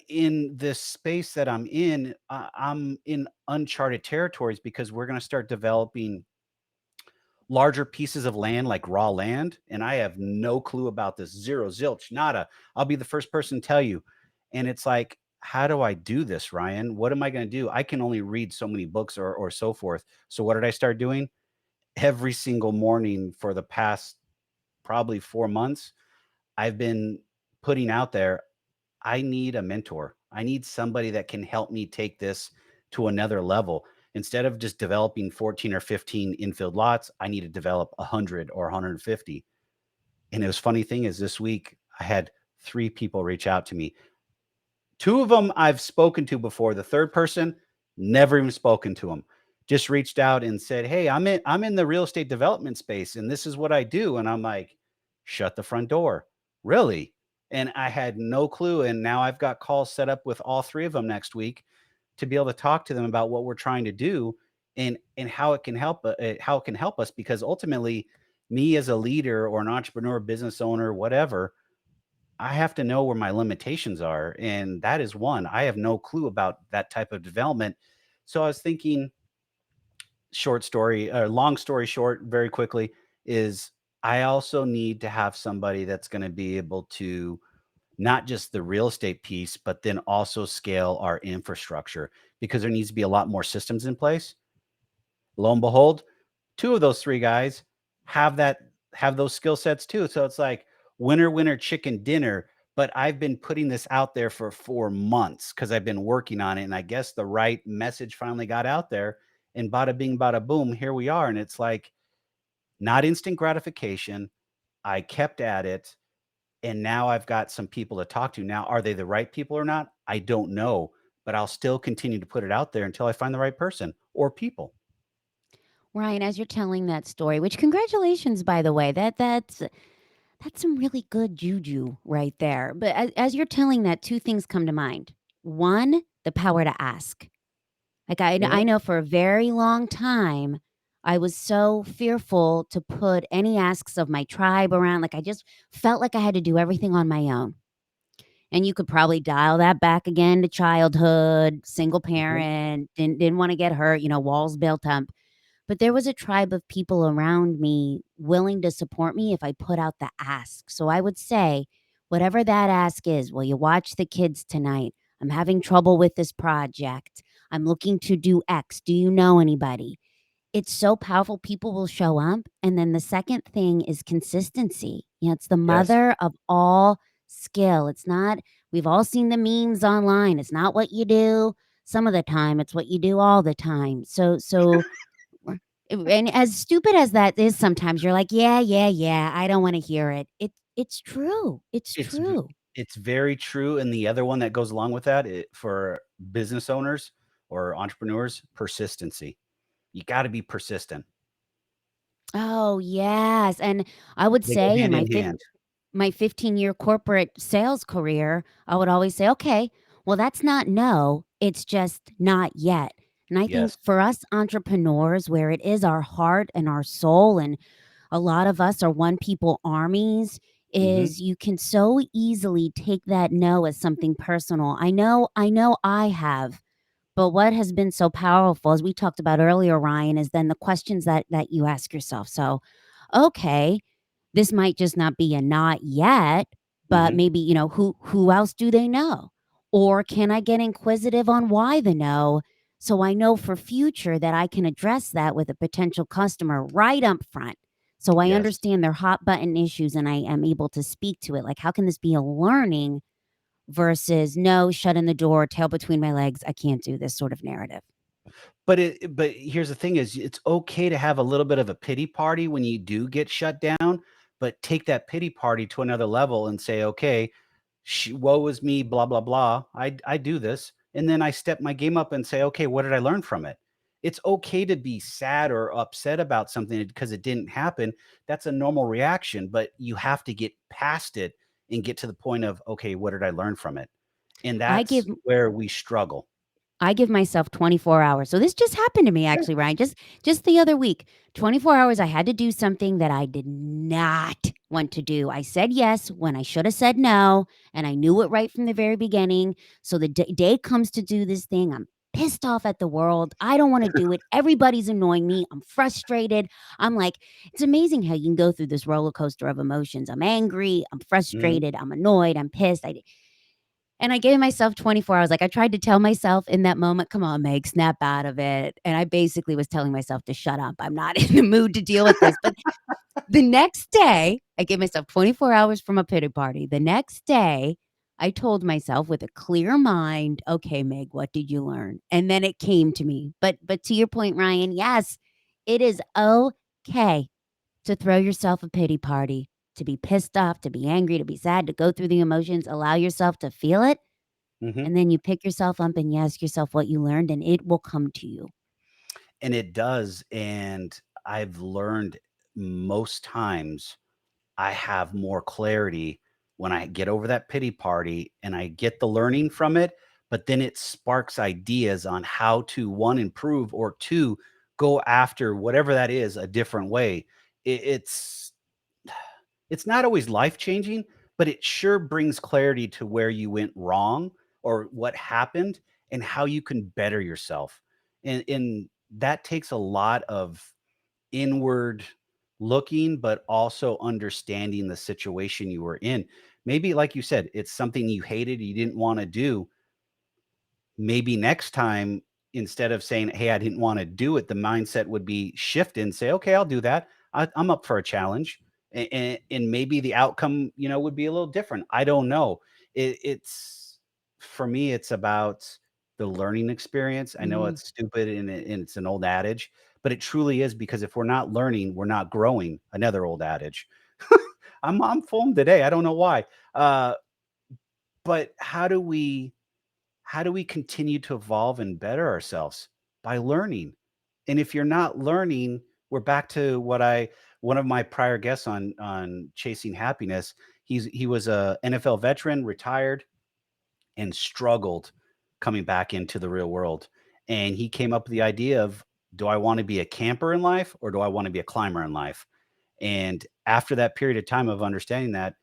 in this space that I'm in, I'm in uncharted territories because we're going to start developing larger pieces of land, like raw land. And I have no clue about this. Zero, zilch, nada. I'll be the first person to tell you. And it's like, how do I do this, Ryan? What am I going to do? I can only read so many books or so forth. So what did I start doing? Every single morning for the past probably 4 months, I've been putting out there, I need a mentor. I need somebody that can help me take this to another level. Instead of just developing 14 or 15 infield lots, I need to develop 100 or 150. And it was funny thing is this week I had 3 people reach out to me. 2 of them I've spoken to before. The third person, never even spoken to him. Just reached out and said, "Hey, I'm in the real estate development space and this is what I do." And I'm like, "Shut the front door." "Really?" And I had no clue, and now I've got calls set up with all 3 of them next week to be able to talk to them about what we're trying to do and how it can help us, because ultimately me as a leader or an entrepreneur, business owner, whatever, I have to know where my limitations are, and that is one. I have no clue about that type of development. So I was thinking, long story short, very quickly, is I also need to have somebody that's going to be able to not just the real estate piece, but then also scale our infrastructure, because there needs to be a lot more systems in place. Lo and behold, 2 of those 3 guys have that have those skill sets too. So it's like winner, winner, chicken dinner. But I've been putting this out there for 4 months because I've been working on it. And I guess the right message finally got out there, and bada bing, bada boom, here we are. And it's like not instant gratification. I kept at it. And now I've got some people to talk to. Now, are they the right people or not? I don't know. But I'll still continue to put it out there until I find the right person or people. Ryan, as you're telling that story, which congratulations, by the way, that's some really good juju right there. But as you're telling that, two things come to mind. One, the power to ask. Like I Mhm. know for a very long time, I was so fearful to put any asks of my tribe around. Like I just felt like I had to do everything on my own. And you could probably dial that back again to childhood, single Mhm. parent, didn't want to get hurt, walls built up. But there was a tribe of people around me willing to support me if I put out the ask. So I would say, whatever that ask is, will you watch the kids tonight? I'm having trouble with this project. I'm looking to do X. Do you know anybody? It's so powerful. People will show up. And then the second thing is consistency. It's the Yes. mother of all skill. It's not, we've all seen the memes online. It's not what you do some of the time, it's what you do all the time. So or and as stupid as that is sometimes, you're like, "Yeah, yeah, yeah, I don't wanna hear it." It's true. It's It's v true. it's very true, and the other one that goes along with that, for business owners or entrepreneurs, persistency. You gotta be persistent. Oh, yes, and I would They go say in hand in hand. my 15-year corporate sales career, I would always say, "Okay, well, that's not no, it's just not yet." And I think Yes. for us entrepreneurs, where it is our heart and our soul, and a lot of us are one people armies, Mhm. is you can so easily take that no as something personal. I know I have. But what has been so powerful, as we talked about earlier, Ryan, is then the questions that you ask yourself. So, okay, this might just not be a not yet, but Mhm. maybe, who else do they know? Or can I get inquisitive on why the no, so I know for future that I can address that with a potential customer right up front. So I Yes. understand their hot button issues and I am able to speak to it. Like, how can this be a learning versus no, shut in the door, tail between my legs, I can't do this sort of narrative? But here's the thing is it's okay to have a little bit of a pity party when you do get shut down, but take that pity party to another level and say, "Okay, woe is me, blah blah blah. I do this, and then I step my game up and say, okay, what did I learn from it? It's okay to be sad or upset about something because it didn't happen. That's a normal reaction, but you have to get past it and get to the point of, okay, what did I learn from it? And I that's give where we struggle. I give myself 24 hours. So this just happened to me Yeah. actually, Ryan. Just the other week. 24 hours I had to do something that I did not want to do. I said yes when I should have said no, and I knew it right from the very beginning. So the day comes to do this thing. I'm pissed off at the world. I don't want to do it. Everybody's annoying me. I'm frustrated. I'm like, it's amazing how you can go through this roller coaster of emotions. I'm angry, I'm Mhm. frustrated, I'm annoyed, I'm pissed. And I gave myself 24 hours. Like, I tried to tell myself in that moment, "Come on, Meg, snap out of it." And I basically was telling myself to shut up. I'm not in the mood to deal with this. But the next day, I gave myself 24 hours from a pity party. The next day, I told myself with a clear mind, "Okay, Meg, what did you learn?" And then it came to me. But to your point, Ryan, yes, it is okay to throw yourself a pity party. to be pissed off, to be angry, to be sad, to go through the emotions, allow yourself to feel it, Mhm. and then you pick yourself up and you ask yourself what you learned, and it will come to you. And it does, and I've learned most times I have more clarity when I get over that pity party and I get the learning from it, but then it sparks ideas on how to, 1, improve, or 2, go after whatever that is a different way. It's it's not always life changing, but it sure brings clarity to where you went wrong or what happened and how you can better yourself. And that takes a lot of inward looking, but also understanding the situation you were in. Maybe, like you said, it's something you hated, you didn't want to do. Maybe next time, instead of saying, "Hey, I didn't wanna do it," the mindset would be shift and say, "Okay, I'll do that. I'm up for a challenge." And maybe the outcome, would be a little different. I don't know. It's for me, it's about the learning experience. I know Mm. it's stupid and it's an old adage, but it truly is because if we're not learning, we're not growing. Another old adage. I'm full today. I don't know why. But how do we continue to evolve and better ourselves? By learning. And if you're not learning, we're back to what I one of my prior guests on Chasing Happiness. He was a NFL veteran, retired, and struggled coming back into the real world. And he came up with the idea of, do I want to be a camper in life or do I want to be a climber in life? And after that period of time of understanding that,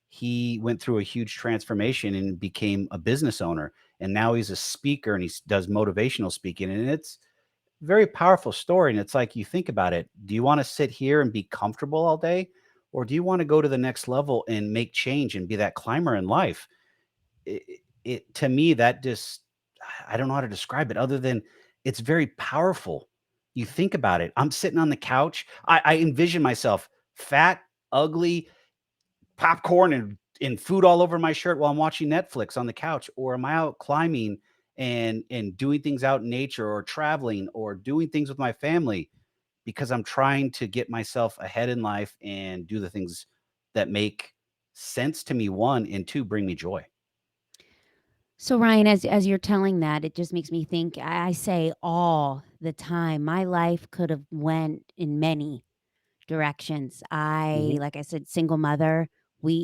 he went through a huge transformation and became a business owner. And now he's a speaker and does motivational speaking. And it's a very powerful story. And it's like, you think about it. Do you want to sit here and be comfortable all day? Or do you want to go to the next level and make change and be that climber in life? It to me, that just I don't know how to describe it other than it's very powerful. You think about it. I'm sitting on the couch. I envision myself fat, ugly, popcorn and food all over my shirt while I'm watching Netflix on the couch, or am I out climbing and doing things out in nature or traveling or doing things with my family because I'm trying to get myself ahead in life and do the things that make sense to me, 1, and 2, bring me joy. So Ryan, as you're telling that, it just makes me think. I say all the time, my life could have went in many directions. Mhm. Like I said, single mother.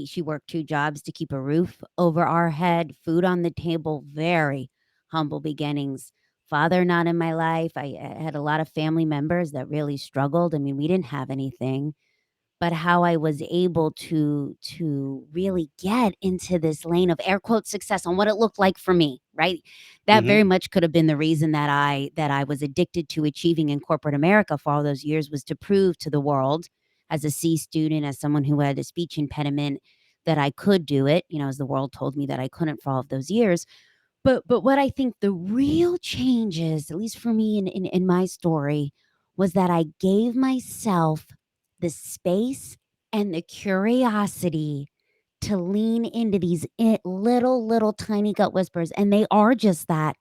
She worked 2 jobs to keep a roof over our head, food on the table, very humble beginnings. Father not in my life. I had a lot of family members that really struggled. I mean, we didn't have anything, but how I was able to really get into this lane of air quote success on what it looked like for me, right? That Mhm. very much could have been the reason that I was addicted to achieving in corporate America for all those years, was to prove to the world, as a C student, as someone who had a speech impediment, that I could do it, as the world told me that I couldn't for all of those years. But what I think the real change is, at least for me in my story, was that I gave myself the space and the curiosity to lean into these little tiny gut whispers, and they are just that,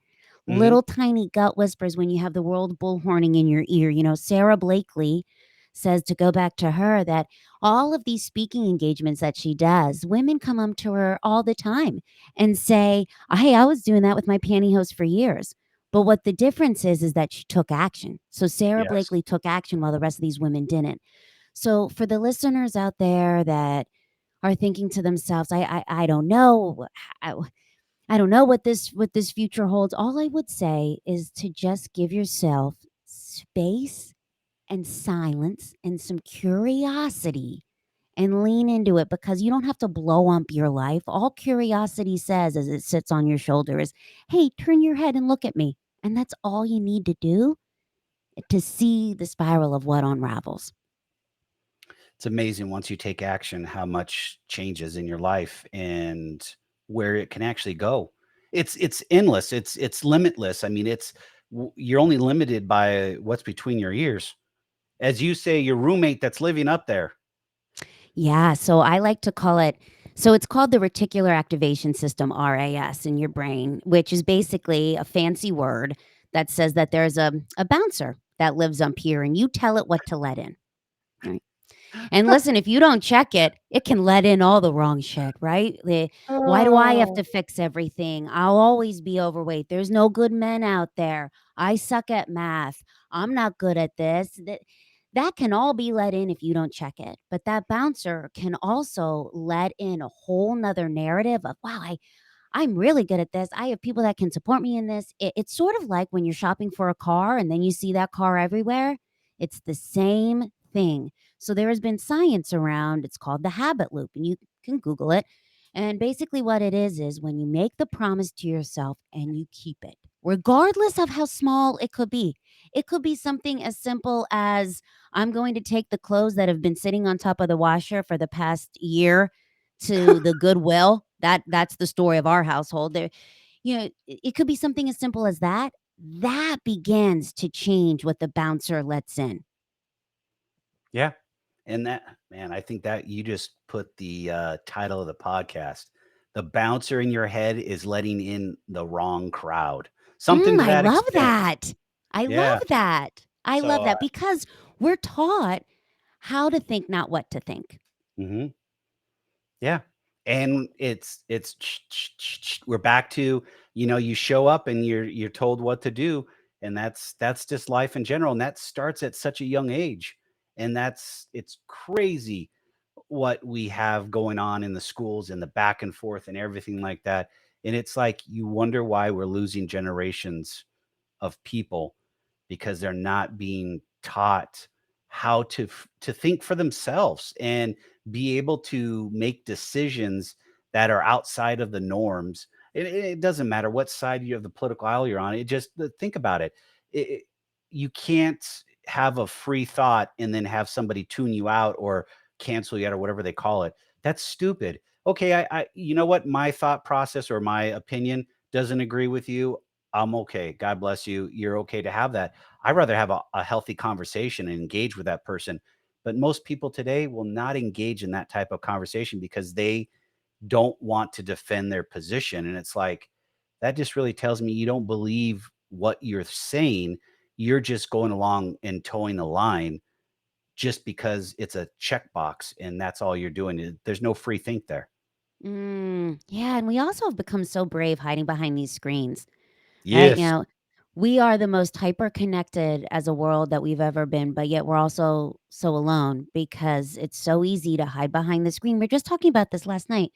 Mhm. little tiny gut whispers when you have the world bullhorning in your ear. Sarah Blakely says, to go back to her, that all of these speaking engagements that she does, women come up to her all the time and say, "Hey, I was doing that with my pantyhose for years." But what the difference is that she took action. So Sarah Yes. Blakely took action while the rest of these women didn't. So for the listeners out there that are thinking to themselves, I don't know, I, I don't know what this future holds. All I would say is to just give yourself space and silence and some curiosity and lean into it, because you don't have to blow up your life. All curiosity says as it sits on your shoulder is, "Hey, turn your head and look at me." And that's all you need to do to see the spiral of what unravels. It's amazing once you take action how much changes in your life and where it can actually go. It's endless. It's limitless. I mean, you're only limited by what's between your ears. As you say, your roommate that's living up there. Yeah, so I like to call it, so it's called the reticular activation system, RAS, in your brain, which is basically a fancy word that says that there's a bouncer that lives up here and you tell it what to let in. Right? And listen, if you don't check it, it can let in all the wrong shit, right? Why do I have Oh. to fix everything? I'll always be overweight. There's no good men out there. I suck at math. I'm not good at this. That can all be let in if you don't check it. But that bouncer can also let in a whole nother narrative of, wow, I'm really good at this. I have people that can support me in this. It's sort of like when you're shopping for a car and then you see that car everywhere. It's the same thing. So there has been science around. It's called the habit loop, and you can Google it. And basically, what it is when you make the promise to yourself and you keep it, regardless of how small it could be. It could be something as simple as I'm going to take the clothes that have been sitting on top of the washer for the past year to the Goodwill. That's the story of our household. There, it could be something as simple as that. That begins to change what the bouncer lets in. Yeah. And that man, I think that you just put the, title of the podcast. The bouncer in your head is letting in the wrong crowd. Something to I that love extent. that. I love Yeah. that. I So, love that because we're taught how to think, not what to think. mhm. Yeah. And it's we're back to, you show up and you're told what to do, and that's just life in general, and that starts at such a young age. And it's crazy what we have going on in the schools and the back and forth and everything like that. And it's like you wonder why we're losing generations of people because they're not being taught how to think for themselves and be able to make decisions that are outside of the norms. It doesn't matter what side of the political aisle you're on. It just think about it. You can't have a free thought and then have somebody tune you out or cancel you out or whatever they call it. That's stupid. Okay, you know what? My thought process or my opinion doesn't agree with you. I'm okay. God bless you. You're okay to have that. I'd rather have a healthy conversation and engage with that person. But most people today will not engage in that type of conversation because they don't want to defend their position. And it's like, that just really tells me you don't believe what you're saying. You're just going along and towing the line just because it's a checkbox and that's all you're doing. There's no free think there. Yeah, and we also have become so brave hiding behind these screens, right? Yes. We are the most hyper connected as a world that we've ever been, but yet we're also so alone because it's so easy to hide behind the screen. We are just talking about this last night.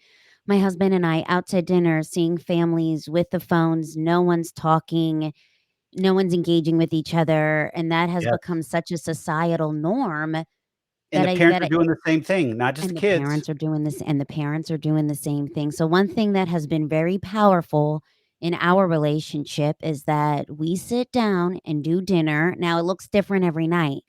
My husband and I out to dinner, seeing families with the phones. No one's talking, no one's engaging with each other. And that has Yes. become such a societal norm And the parents are doing the same thing, not just the and kids. the parents are doing the same thing. So one thing that has been very powerful in our relationship is that we sit down and do dinner. Now it looks different every night,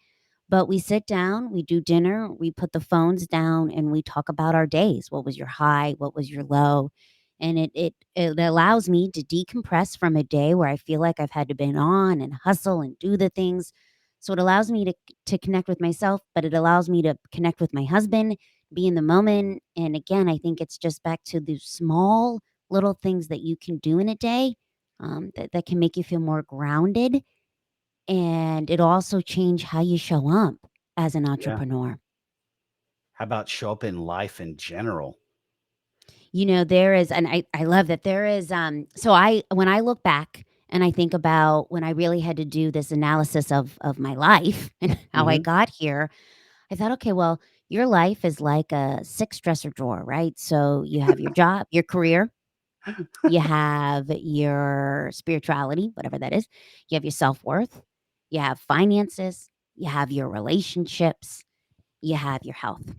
but we sit down, we do dinner, we put the phones down and we talk about our days. What was your high? What was your low? And it allows me to decompress from a day where I feel like I've had to been on and hustle and do the things. So it allows me to connect with myself, but it allows me to connect with my husband, be in the moment. And again, I think it's just back to the small little things that you can do in a day, that can make you feel more grounded, and it also change how you show up as an Yeah. entrepreneur. How about show up in life in general? There is, and I love that there is, so when I look back and I think about when I really had to do this analysis of my life and how I Mhm. got here, I thought, okay, well, your life is like a six dresser drawer, right? So you have your job, your career, you have your spirituality, whatever that is, you have your self worth, you have finances, you have your relationships, you have your health.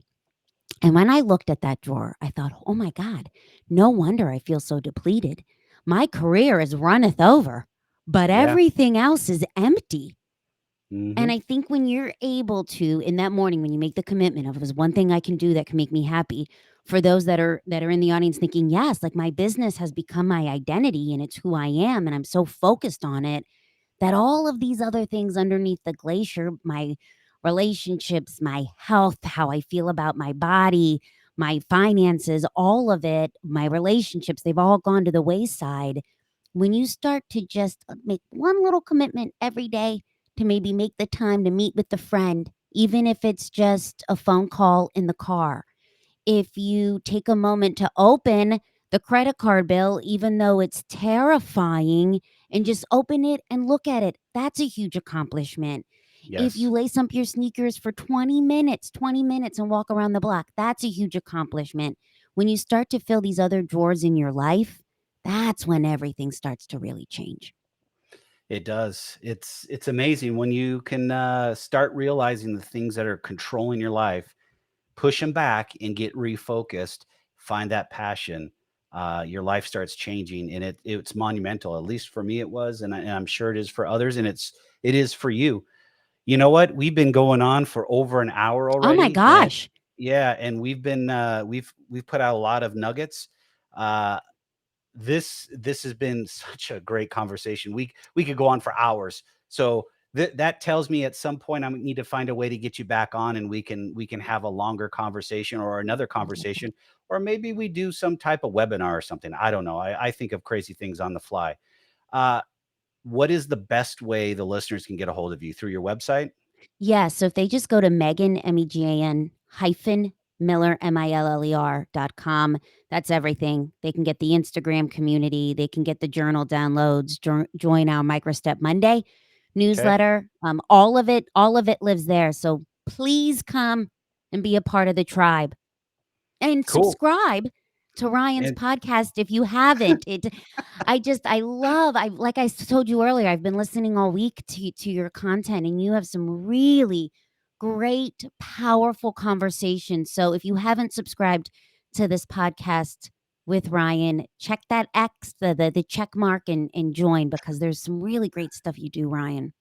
And when I looked at that drawer, I thought, oh my God, no wonder I feel so depleted. My career is runneth over, but Yeah. everything else is empty. And Mhm. I think when you're able to, in that morning, when you make the commitment of, there's one thing I can do that can make me happy, for those that are in the audience thinking, yes, like my business has become my identity and it's who I am, and I'm so focused on it that all of these other things underneath the glacier, my relationships, my health, how I feel about my body, my finances, all of it, my relationships, they've all gone to the wayside. When you start to just make one little commitment every day to maybe make the time to meet with the friend, even if it's just a phone call in the car. If you take a moment to open the credit card bill, even though it's terrifying, and just open it and look at it, that's a huge accomplishment. If you Yes. lace up your sneakers for 20 minutes and walk around the block, that's a huge accomplishment. When you start to fill these other drawers in your life, that's when everything starts to really change. It does. It's amazing when you can, start realizing the things that are controlling your life, push them back and get refocused, find that passion, your life starts changing, and it's monumental. At least for me, it was, and I'm sure it is for others, and it is for you. You know what? We've been going on for over an hour Oh my already, and gosh. yeah, and we've put out a lot of nuggets. Uh, this has been such a great conversation. We could go on for hours. So that tells me at some point I need to find a way to get you back on, and we can have a longer conversation or another I'd love that. conversation, or maybe we do some type of webinar or something. I don't know. I think of crazy things on the fly. Uh, what is the best way the listeners can get a hold of you? Through your website? Yeah, so if they just go to Megan, Megan hyphen Miller, Miller.com, that's everything. They can get the Instagram community, they can get the journal downloads, join our Microstep Monday Okay. newsletter. All of it lives there. So please come and be a part of the tribe. And Cool. subscribe to Ryan's And podcast if you haven't. I love I like I told you earlier, I've been listening all week to your content, and you have some really great, powerful conversations. So if you haven't subscribed to this podcast with Ryan, check that X, the check mark, and join, because there's some really great stuff you do, Ryan.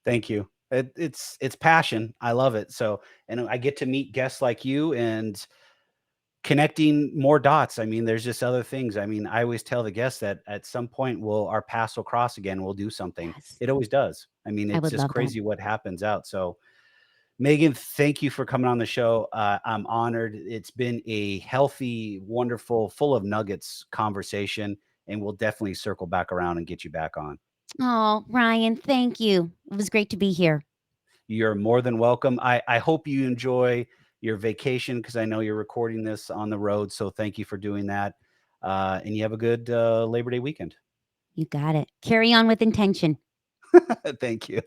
thank you. It's passion. I love it. So, and I get to meet guests like you and connecting more dots. I mean, there's just other things. I mean, I always tell the guests that at some point our paths will cross again. We'll do something. Yes. It always does. I mean, I it's would just love that. crazy what happens out. So, Megan, thank you for coming on the show. I'm honored. It's been a healthy, wonderful, full of nuggets conversation, and we'll definitely circle back around and get you back on. Oh, Ryan, thank you. It was great to be here. You're more than welcome. I hope you enjoy your vacation because I know you're recording this on the road. So thank you for doing that. And you have a good Labor Day weekend. You got it. Carry on with intention. Thank you.